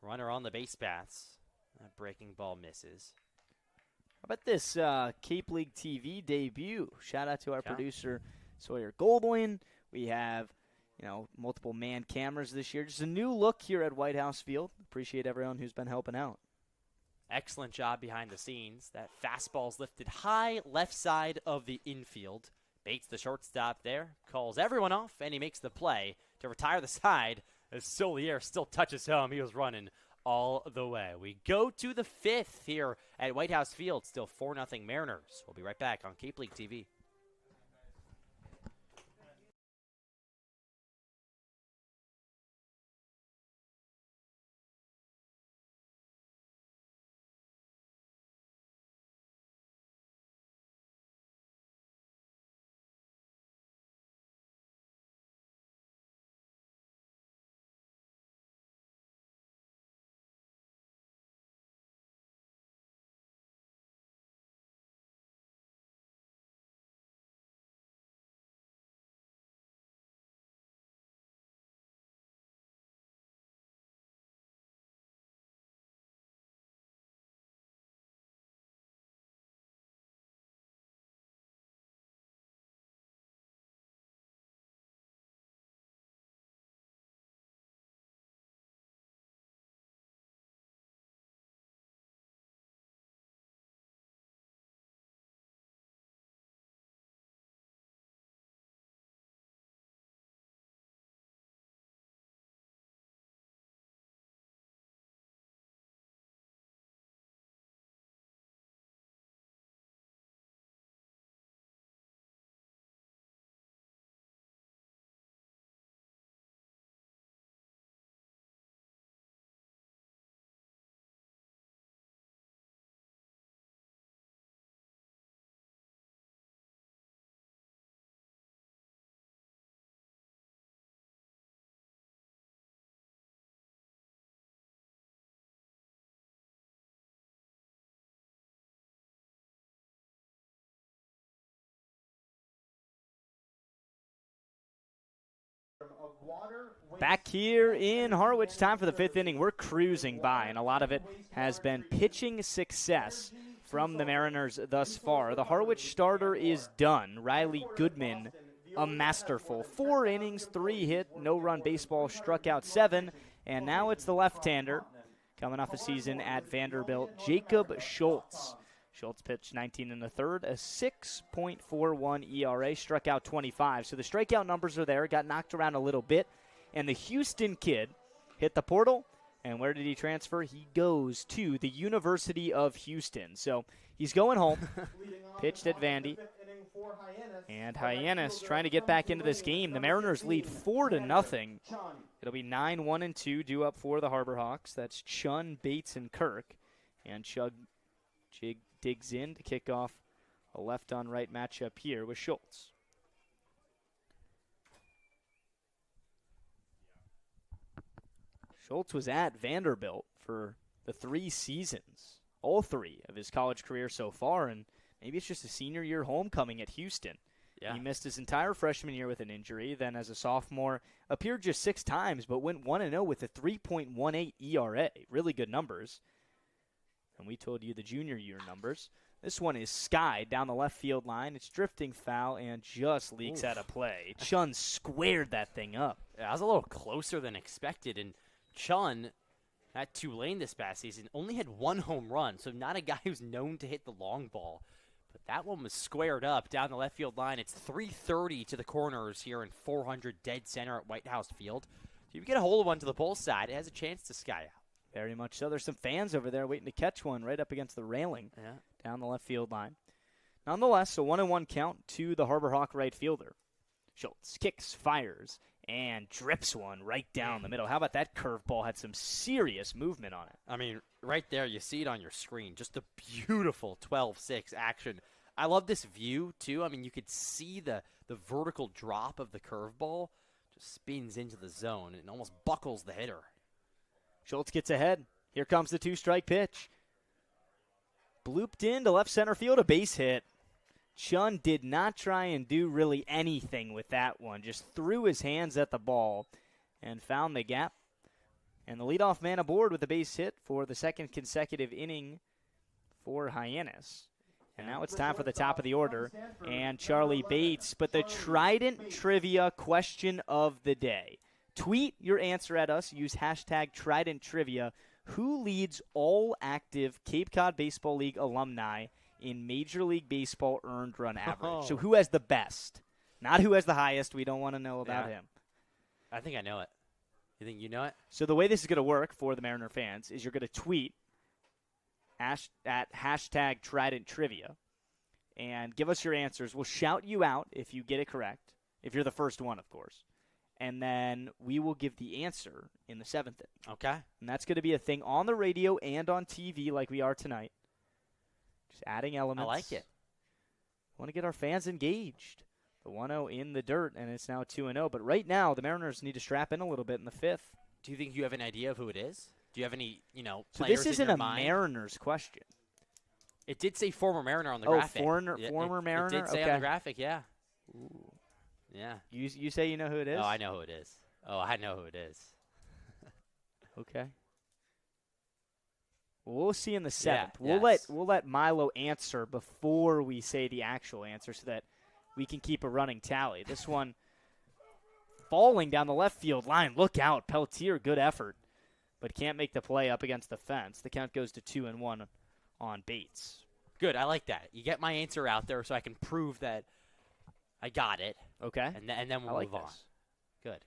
runner on the base paths. That breaking ball misses. How about this Cape League TV debut? Shout out to our Yeah. producer, Sawyer Goldwyn. We have, multiple man cameras this year. Just a new look here at Whitehouse Field. Appreciate everyone who's been helping out. Excellent job behind the scenes. That fastball's lifted high left side of the infield. Bates, the shortstop there, calls everyone off, and he makes the play to retire the side as Solier still touches home. He was running all the way. We go to the 5th here at Whitehouse Field. Still 4-0 Mariners. We'll be right back on Cape League TV. Back here in Harwich, time for the 5th inning. We're cruising by, and a lot of it has been pitching success from the Mariners thus far. The Harwich starter is done. Riley Goodman, a masterful 4 innings, 3 hit, no-run baseball, struck out 7, and now it's the left-hander coming off a season at Vanderbilt, Jacob Schultz. Schultz pitched 19 and a third, a 6.41 ERA, struck out 25. So the strikeout numbers are there, got knocked around a little bit. And the Houston kid hit the portal, and where did he transfer? He goes to the University of Houston. So he's going home, pitched at Vandy. And Hyannis trying to get back into this game. The Mariners lead 4-0. It'll be 9-1-2 due up for the Harbor Hawks. That's Chun, Bates, and Kirk. And Chug digs in to kick off a left-on-right matchup here with Schultz. Schultz was at Vanderbilt for the 3 seasons, all 3 of his college career so far, and maybe it's just a senior year homecoming at Houston. Yeah. He missed his entire freshman year with an injury, then as a sophomore appeared just 6 times, but went 1-0 with a 3.18 ERA. Really good numbers. And we told you the junior year numbers. This one is skied down the left field line. It's drifting foul and just leaks out of play. Chun squared that thing up. Yeah, that was a little closer than expected, and Chun at Tulane this past season only had 1 home run, so not a guy who's known to hit the long ball. But that one was squared up down the left field line. It's 330 to the corners here in 400 dead center at Whitehouse Field. So if you get a hold of one to the pole side, it has a chance to sky out. Very much so. There's some fans over there waiting to catch one right up against the railing down the left field line. Nonetheless, a 1-1 count to the Harbor Hawk right fielder. Schultz kicks, fires, and drips one right down the middle. How about that curveball? Had some serious movement on it. I mean, right there, you see it on your screen. Just a beautiful 12-6 action. I love this view, too. I mean, you could see the vertical drop of the curveball. Just spins into the zone and almost buckles the hitter. Schultz gets ahead. Here comes the 2-strike pitch. Blooped into left center field, a base hit. Chun did not try and do really anything with that one. Just threw his hands at the ball and found the gap. And the leadoff man aboard with a base hit for the 2nd consecutive inning for Hyannis. And now it's time for the top of the order and Charlie Bates. But the Trident Trivia question of the day. Tweet your answer at us. Use hashtag Trident Trivia. Who leads all active Cape Cod Baseball League alumni in Major League Baseball earned run average? So who has the best? Not who has the highest. We don't want to know about him. I think I know it. You think you know it? So the way this is going to work for the Mariner fans is you're going to tweet at hashtag Trident Trivia and give us your answers. We'll shout you out if you get it correct, if you're the first one, of course. And then we will give the answer in the 7th inning. Okay. And that's going to be a thing on the radio and on TV like we are tonight. Just adding elements. I like it. Want to get our fans engaged. The 1-0 in the dirt, and it's now 2-0. But right now, the Mariners need to strap in a little bit in the 5th. Do you think you have an idea of who it is? Do you have any, So players this isn't in your a mind? Mariners question. It did say former Mariner on the graphic. Former Mariner? It did say on the graphic, yeah. Ooh. Yeah. You say you know who it is? Oh, I know who it is. Okay. Well, we'll see in the 7th. Yeah, We'll let Milo answer before we say the actual answer so that we can keep a running tally. This one falling down the left field line. Look out. Pelletier, good effort, but can't make the play up against the fence. The count goes to 2-1 on Bates. Good. I like that. You get my answer out there so I can prove that I got it. Okay. And then we'll move on. Good.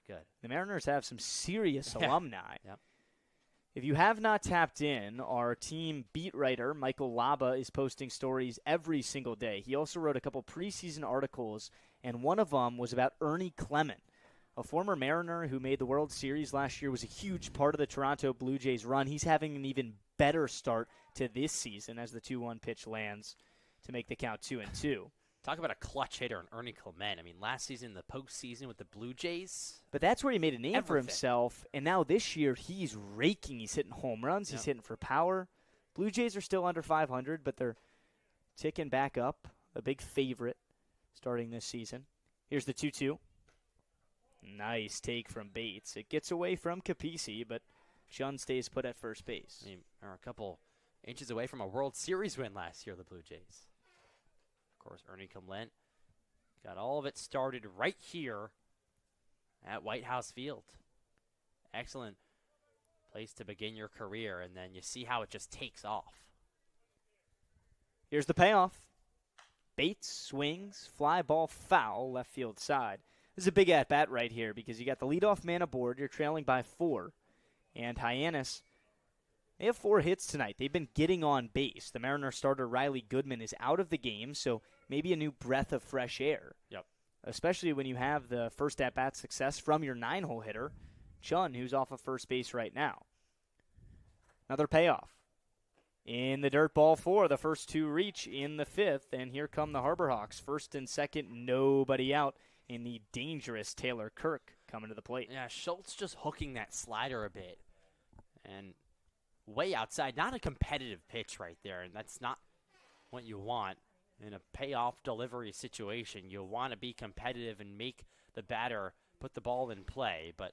The Mariners have some serious alumni. Yep. If you have not tapped in, our team beat writer, Michael Laba, is posting stories every single day. He also wrote a couple preseason articles, and one of them was about Ernie Clement, a former Mariner who made the World Series last year, was a huge part of the Toronto Blue Jays run. He's having an even better start to this season as the 2-1 pitch lands to make the count 2-2. Talk about a clutch hitter in Ernie Clement. I mean, last season, the postseason with the Blue Jays. But that's where he made a name for himself. And now this year, he's raking. He's hitting home runs. He's hitting for power. Blue Jays are still under 500, but they're ticking back up. A big favorite starting this season. Here's the 2-2. Nice take from Bates. It gets away from Capisi, but Chun stays put at first base. I mean, they're a couple inches away from a World Series win last year, the Blue Jays. Of course, Ernie Comlent got all of it started right here at Whitehouse Field. Excellent place to begin your career, and then you see how it just takes off. Here's the payoff. Bates swings, fly ball foul, left field side. This is a big at-bat right here because you got the leadoff man aboard. You're trailing by 4. And Hyannis, they have 4 hits tonight. They've been getting on base. The Mariners starter Riley Goodman is out of the game, so maybe a new breath of fresh air. Yep. Especially when you have the first at-bat success from your 9-hole hitter, Chun, who's off of first base right now. Another payoff. In the dirt, ball 4, the first 2 reach in the 5th, and here come the Harbor Hawks. First and second, nobody out, in the dangerous Taylor Kirk coming to the plate. Yeah, Schultz just hooking that slider a bit, and way outside. Not a competitive pitch right there, and that's not what you want in a payoff delivery situation. You want to be competitive and make the batter put the ball in play, but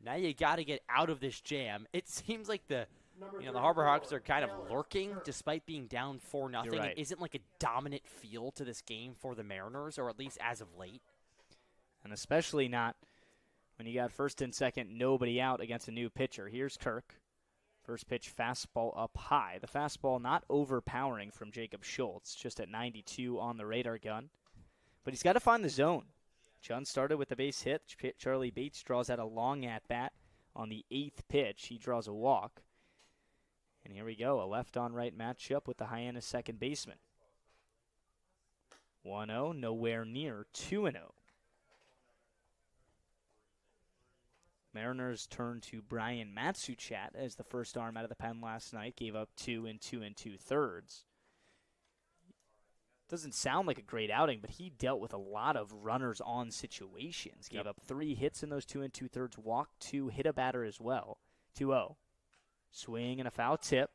now you got to get out of this jam. It seems like the Harbor Hawks are kind of lurking despite being down 4-0. Right. It isn't like a dominant feel to this game for the Mariners, or at least as of late. And especially not when you got first and second, nobody out against a new pitcher. Here's Kirk. First pitch, fastball up high. The fastball not overpowering from Jacob Schultz, just at 92 on the radar gun. But he's got to find the zone. Chun started with the base hit. Charlie Bates draws out a long at-bat on the 8th pitch. He draws a walk. And here we go, a left-on-right matchup with the Hyannis second baseman. 1-0, nowhere near 2-0. Mariners turn to Brian Matsuchat as the first arm out of the pen last night. Gave up 2 in 2 2/3. Doesn't sound like a great outing, but he dealt with a lot of runners on situations. Gave up 3 hits in those 2 and 2/3, walked 2, hit a batter as well. 2-0. Swing and a foul tip.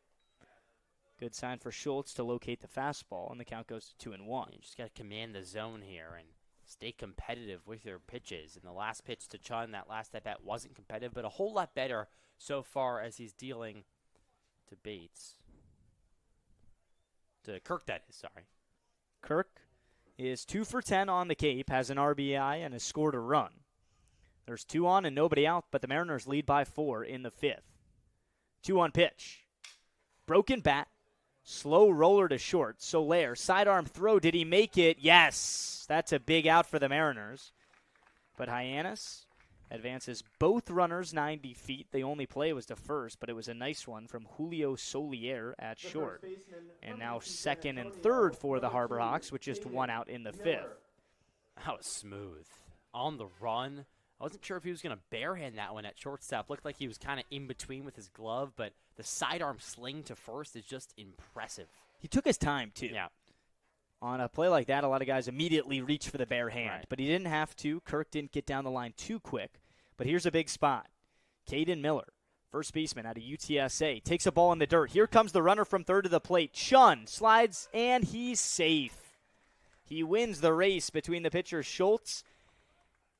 Good sign for Schultz to locate the fastball, and the count goes to 2-1. You just got to command the zone here and stay competitive with your pitches. And the last pitch to Chun, that last at-bat wasn't competitive, but a whole lot better so far as he's dealing to Bates. To Kirk, that is, sorry. Kirk is 2 for 10 on the Cape, has an RBI, and has scored a run. There's 2 on and nobody out, but the Mariners lead by 4 in the 5th. 2-1 pitch. Broken bat. Slow roller to short. Soler, sidearm throw. Did he make it? Yes. That's a big out for the Mariners. But Hyannis advances both runners 90 feet. The only play was to first, but it was a nice one from Julio Solier at short. And now second and third for the Harbor Hawks, with just 1 out in the 5th. That was smooth. On the run. I wasn't sure if he was going to barehand that one at shortstop. Looked like he was kind of in between with his glove, but the sidearm sling to first is just impressive. He took his time, too. Yeah. On a play like that, a lot of guys immediately reach for the bare hand, Right. but he didn't have to. Kirk didn't get down the line too quick. But here's a big spot. Caden Miller, first baseman out of UTSA, takes a ball in the dirt. Here comes the runner from third to the plate. Chun slides, and he's safe. He wins the race between the pitcher Schultz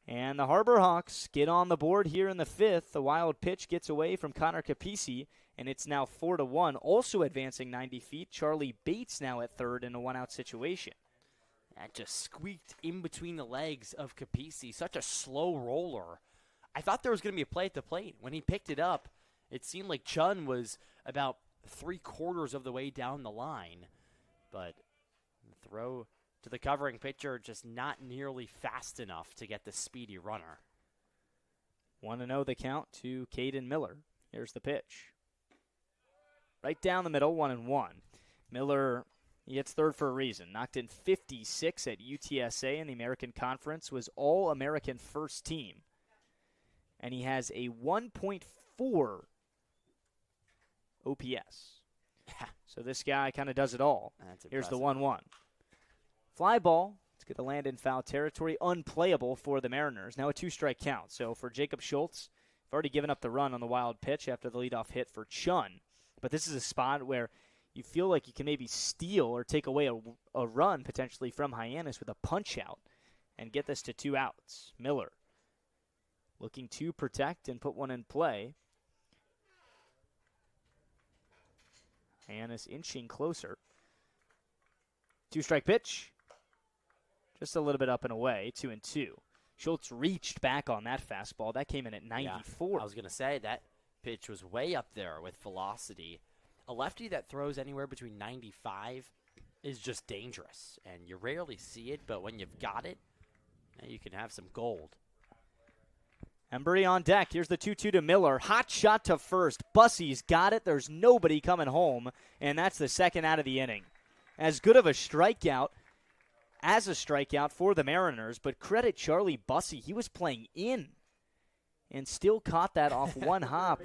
and the Harbor Hawks. Get on the board here in the 5th. The wild pitch gets away from Connor Capisi, and it's now 4-1. Also advancing 90 feet, Charlie Bates now at third in a 1-out situation. That just squeaked in between the legs of Capisi. Such a slow roller. I thought there was going to be a play at the plate. When he picked it up, it seemed like Chun was about 3/4 of the way down the line. But the throw to the covering pitcher just not nearly fast enough to get the speedy runner. 1-0 the count to Caden Miller. Here's the pitch. Right down the middle, 1-1. Miller, he hits third for a reason. Knocked in 56 at UTSA in the American Conference, was All-American first team. And he has a 1.4 OPS. So this guy kind of does it all. That's Here's the impressive. 1-1. Fly ball. It's going to land in foul territory. Unplayable for the Mariners. Now a 2-strike count. So for Jacob Schultz, I've already given up the run on the wild pitch after the leadoff hit for Chun. But this is a spot where you feel like you can maybe steal or take away a run potentially from Hyannis with a punch out and get this to 2 outs. Miller looking to protect and put one in play. Hyannis inching closer. 2-strike pitch. Just a little bit up and away, 2-2. Schultz reached back on that fastball. That came in at 94. Yeah, I was going to say that pitch was way up there with velocity. A lefty that throws anywhere between 95 is just dangerous, and you rarely see it, but when you've got it, you can have some gold. Embry on deck. Here's the 2-2 to Miller. Hot shot to first. Bussey's got it. There's nobody coming home, and that's the second out of the inning. As good of a strikeout as a strikeout for the Mariners, but credit Charlie Bussey. He was playing in and still caught that off one hop.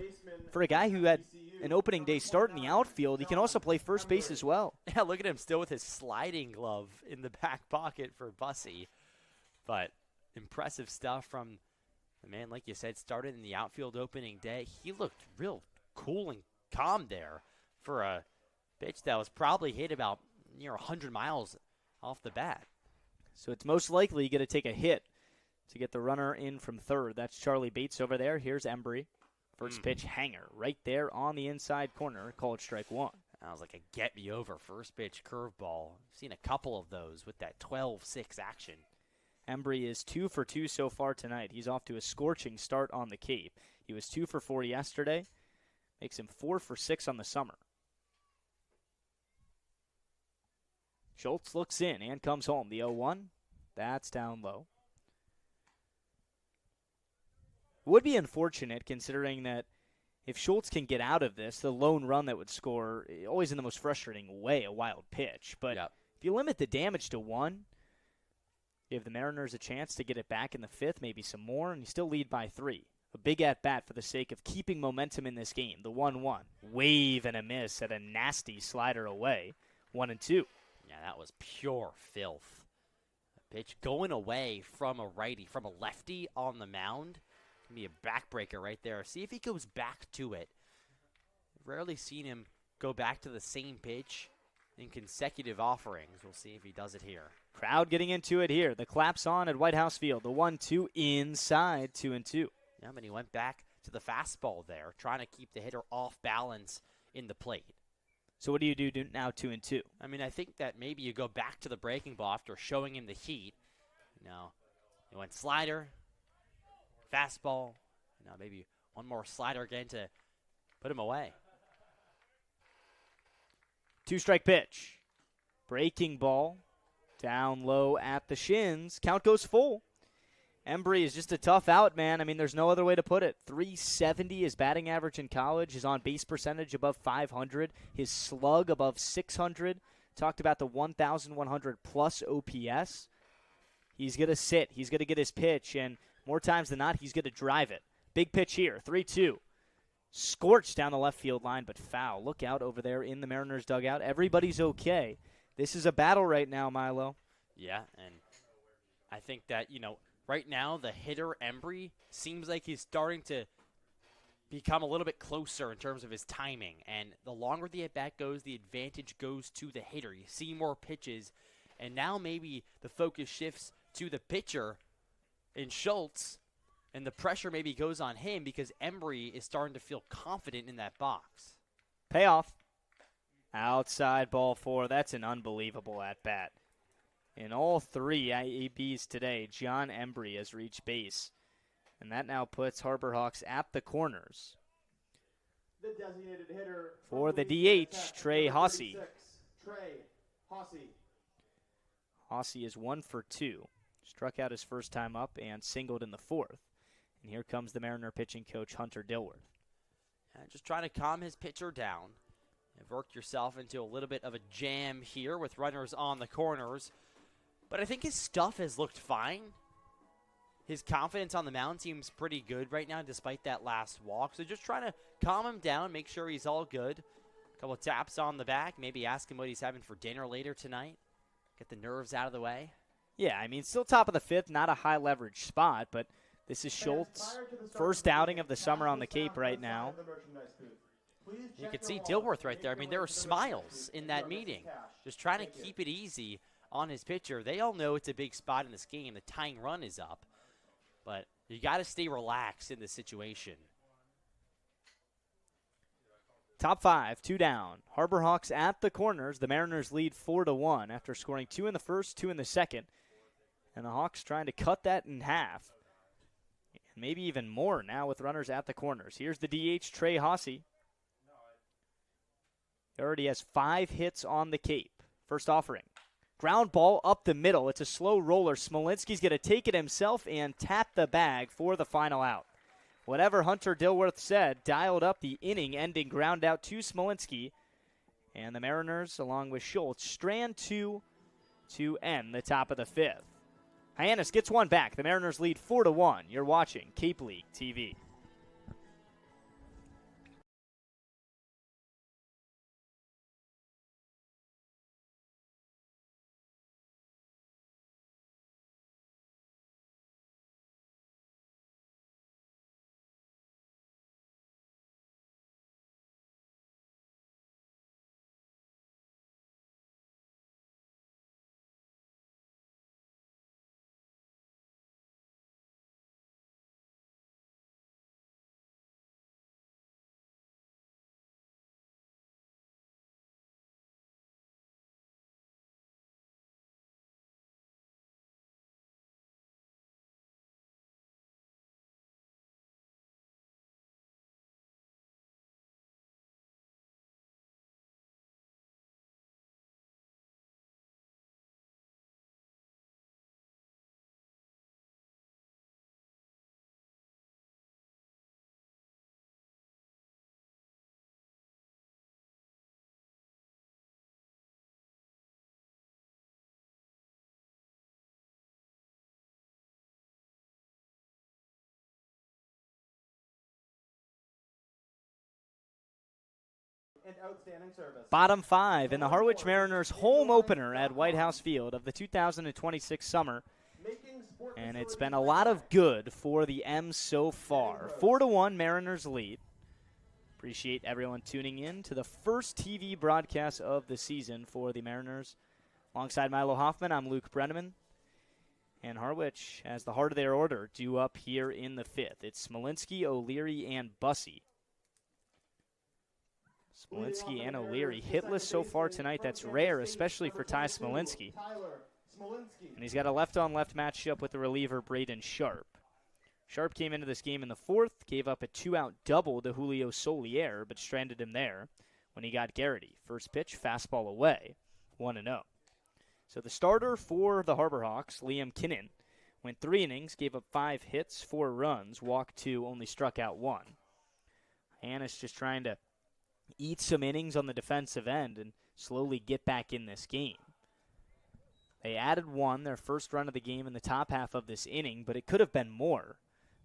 For a guy who had an opening day start in the outfield, he can also play first base as well. Yeah, look at him still with his sliding glove in the back pocket for Bussey. But impressive stuff from the man, like you said, started in the outfield opening day. He looked real cool and calm there for a pitch that was probably hit about near 100 miles off the bat. So it's most likely going to take a hit to get the runner in from third. That's Charlie Bates over there. Here's Embry. First pitch hanger right there on the inside corner. Called strike one. That was like a get-me-over first pitch curveball. I've seen a couple of those with that 12-6 action. Embry is 2 for 2 so far tonight. He's off to a scorching start on the Cape. He was 2 for 4 yesterday. Makes him 4 for 6 on the summer. Schultz looks in and comes home. The 0-1. That's down low. Would be unfortunate considering that if Schultz can get out of this, the lone run that would score, always in the most frustrating way, a wild pitch. But if you limit the damage to 1, give the Mariners a chance to get it back in the 5th, maybe some more, and you still lead by 3. A big at-bat for the sake of keeping momentum in this game. The 1-1. Wave and a miss at a nasty slider away. 1-2. Yeah, that was pure filth. A pitch going away from a righty, from a lefty on the mound. Can be a backbreaker right there. See if he goes back to it. Rarely seen him go back to the same pitch in consecutive offerings. We'll see if he does it here. Crowd getting into it here. The claps on at Whitehouse Field. The 1-2 inside, 2-2. Yeah, but he went back to the fastball there, trying to keep the hitter off balance in the plate. So what do you do now, 2-2? I mean, I think that maybe you go back to the breaking ball after showing him the heat. No, he went slider, fastball. Now maybe one more slider again to put him away. 2-strike pitch. Breaking ball. Down low at the shins. Count goes full. Embry is just a tough out, man. I mean, there's no other way to put it. 370 his batting average in college. His on-base percentage above 500. His slug above 600. Talked about the 1,100-plus OPS. He's going to sit. He's going to get his pitch, and more times than not, he's going to drive it. Big pitch here, 3-2. Scorched down the left field line, but foul. Look out over there in the Mariners dugout. Everybody's okay. This is a battle right now, Milo. Yeah, and I think that, right now the hitter, Embry, seems like he's starting to become a little bit closer in terms of his timing. And the longer the at-bat goes, the advantage goes to the hitter. You see more pitches, and now maybe the focus shifts to the pitcher in Schultz, and the pressure maybe goes on him because Embry is starting to feel confident in that box. Payoff. Outside ball 4. That's an unbelievable at-bat. In all 3 IABs today, John Embry has reached base. And that now puts Harbor Hawks at the corners. The designated hitter for the DH, Trey Hossey. Trey Hossey. Hossey is 1 for 2. Struck out his first time up and singled in the 4th. And here comes the Mariner pitching coach, Hunter Dilworth. Just trying to calm his pitcher down. You've worked yourself into a little bit of a jam here with runners on the corners. But I think his stuff has looked fine. His confidence on the mound seems pretty good right now despite that last walk. So just trying to calm him down, make sure he's all good. A couple of taps on the back, maybe ask him what he's having for dinner later tonight. Get the nerves out of the way. Yeah, I mean, still top of the 5th, not a high leverage spot, but this is Schultz' first outing of the summer on the Cape right now. You can see Dilworth right there. I mean, there are smiles in that meeting. Just trying to keep it easy on his pitcher. They all know it's a big spot in this game. The tying run is up. But You got to stay relaxed in this situation. Top 5, 2 down. Harbor Hawks at the corners. The Mariners lead 4-1 after scoring 2 in the first, 2 in the second. And the Hawks trying to cut that in half. And maybe even more now with runners at the corners. Here's the DH, Trey Hossey. He already has 5 hits on the Cape. First offering. Ground ball up the middle. It's a slow roller. Smolinski's going to take it himself and tap the bag for the final out. Whatever Hunter Dilworth said, dialed up the inning-ending ground out to Smolinski. And the Mariners, along with Schultz, strand 2 to end the top of the 5th. Hyannis gets one back. The Mariners lead 4-1. You're watching Cape League TV. And outstanding service. Bottom 5 in the Harwich Mariners home opener at Whitehouse Field of the 2026 summer. And it's been a lot of good for the M's so far. 4-1 Mariners lead. Appreciate everyone tuning in to the first TV broadcast of the season for the Mariners. Alongside Milo Hoffman, I'm Luke Brenneman. And Harwich has the heart of their order due up here in the 5th. It's Smolinski, O'Leary, and Bussey. Smolinski and O'Leary hitless so far tonight. That's rare, especially for Ty Smolinski. And he's got a left-on-left matchup with the reliever Braden Sharp. Sharp came into this game in the 4th, gave up a 2-out double to Julio Solier, but stranded him there when he got Garrity. First pitch, fastball away, 1-0. So the starter for the Harbor Hawks, Liam Kinnan, went 3 innings, gave up 5 hits, 4 runs, walked 2, only struck out 1. Hyannis just trying to eat some innings on the defensive end and slowly get back in this game. They added 1, their first run of the game in the top half of this inning, but it could have been more.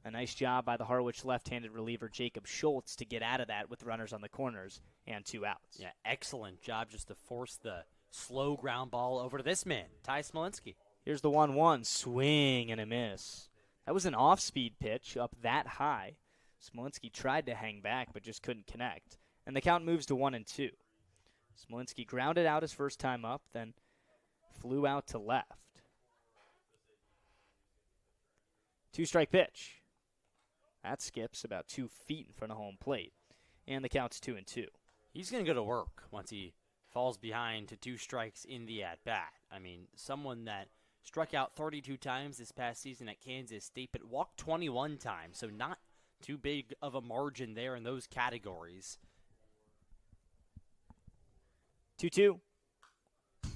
A nice job by the Harwich left-handed reliever Jacob Schultz to get out of that with runners on the corners and 2 outs. Yeah, excellent job just to force the slow ground ball over to this man, Ty Smolinski. Here's the 1-1, swing and a miss. That was an off-speed pitch up that high. Smolinski tried to hang back but just couldn't connect. And the count moves to 1-2. Smolinski grounded out his first time up, then flew out to left. 2-strike pitch. That skips about 2 feet in front of home plate. And the count's 2-2. He's going to go to work once he falls behind to 2 strikes in the at-bat. I mean, someone that struck out 32 times this past season at Kansas State, but walked 21 times, so not too big of a margin there in those categories. 2-2.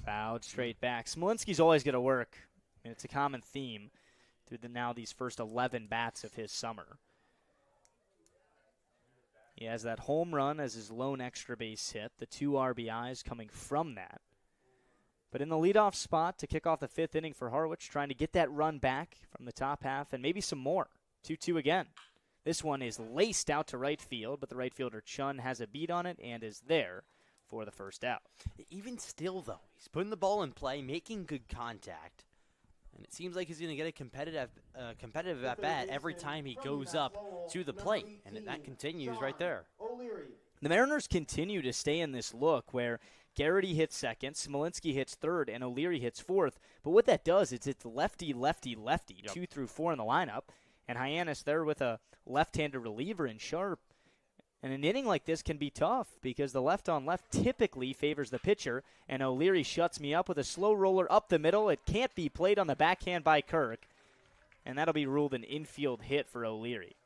Fouled straight back. Smolinski's always going to work. And it's a common theme through these first 11 bats of his summer. He has that home run as his lone extra base hit, the 2 RBIs coming from that. But in the leadoff spot to kick off the 5th inning for Harwich, trying to get that run back from the top half and maybe some more. 2-2 again. This one is laced out to right field, but the right fielder Chun has a beat on it and is there for the first out. Even still, though, he's putting the ball in play, making good contact. And it seems like he's going to get a competitive at-bat every time he goes up to the plate. And that continues right there. The Mariners continue to stay in this look where Garrity hits second, Smolinski hits third, and O'Leary hits fourth. But what that does is it's lefty, lefty, lefty, 2 through 4 in the lineup. And Hyannis there with a left-handed reliever in Sharp. And an inning like this can be tough because the left-on-left typically favors the pitcher, and O'Leary shuts me up with a slow roller up the middle. It can't be played on the backhand by Kirk, and that'll be ruled an infield hit for O'Leary.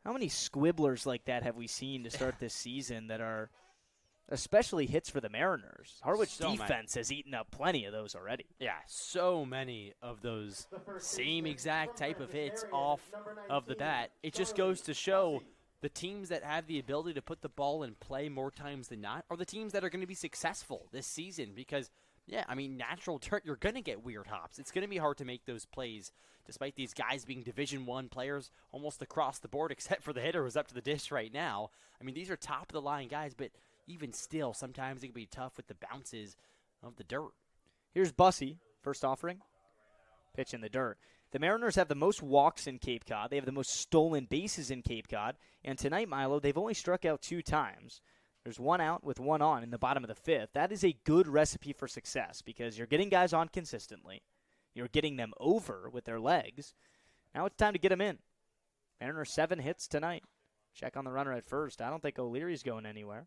How many squibblers like that have we seen to start this season that are especially hits for the Mariners? Harwich defense has eaten up plenty of those already. Yeah, so many of those same exact type of hits off of the bat. It just goes to show the teams that have the ability to put the ball in play more times than not are the teams that are going to be successful this season because, yeah, I mean, natural dirt, you're going to get weird hops. It's going to be hard to make those plays despite these guys being Division I players almost across the board except for the hitter who's up to the dish right now. I mean, these are top-of-the-line guys, but even still, sometimes it can be tough with the bounces of the dirt. Here's Bussey, first offering. Pitch in the dirt. The Mariners have the most walks in Cape Cod. They have the most stolen bases in Cape Cod. And tonight, Milo, they've only struck out 2 times. There's 1 out with 1 on in the bottom of the 5th. That is a good recipe for success because you're getting guys on consistently. You're getting them over with their legs. Now it's time to get them in. Mariners 7 hits tonight. Check on the runner at first. I don't think O'Leary's going anywhere.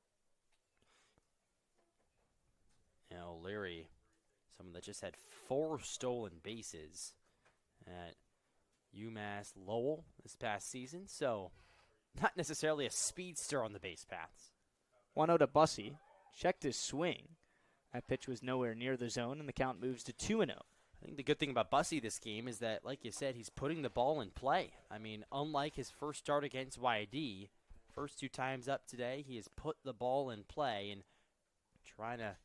Yeah, O'Leary, someone that just had 4 stolen bases at UMass Lowell this past season, so not necessarily a speedster on the base paths. 1-0 to Bussey. Checked his swing. That pitch was nowhere near the zone, and the count moves to 2-0. I think the good thing about Bussey this game is that, like you said, he's putting the ball in play. I mean, unlike his first start against YD, first 2 times up today, he has put the ball in play and trying to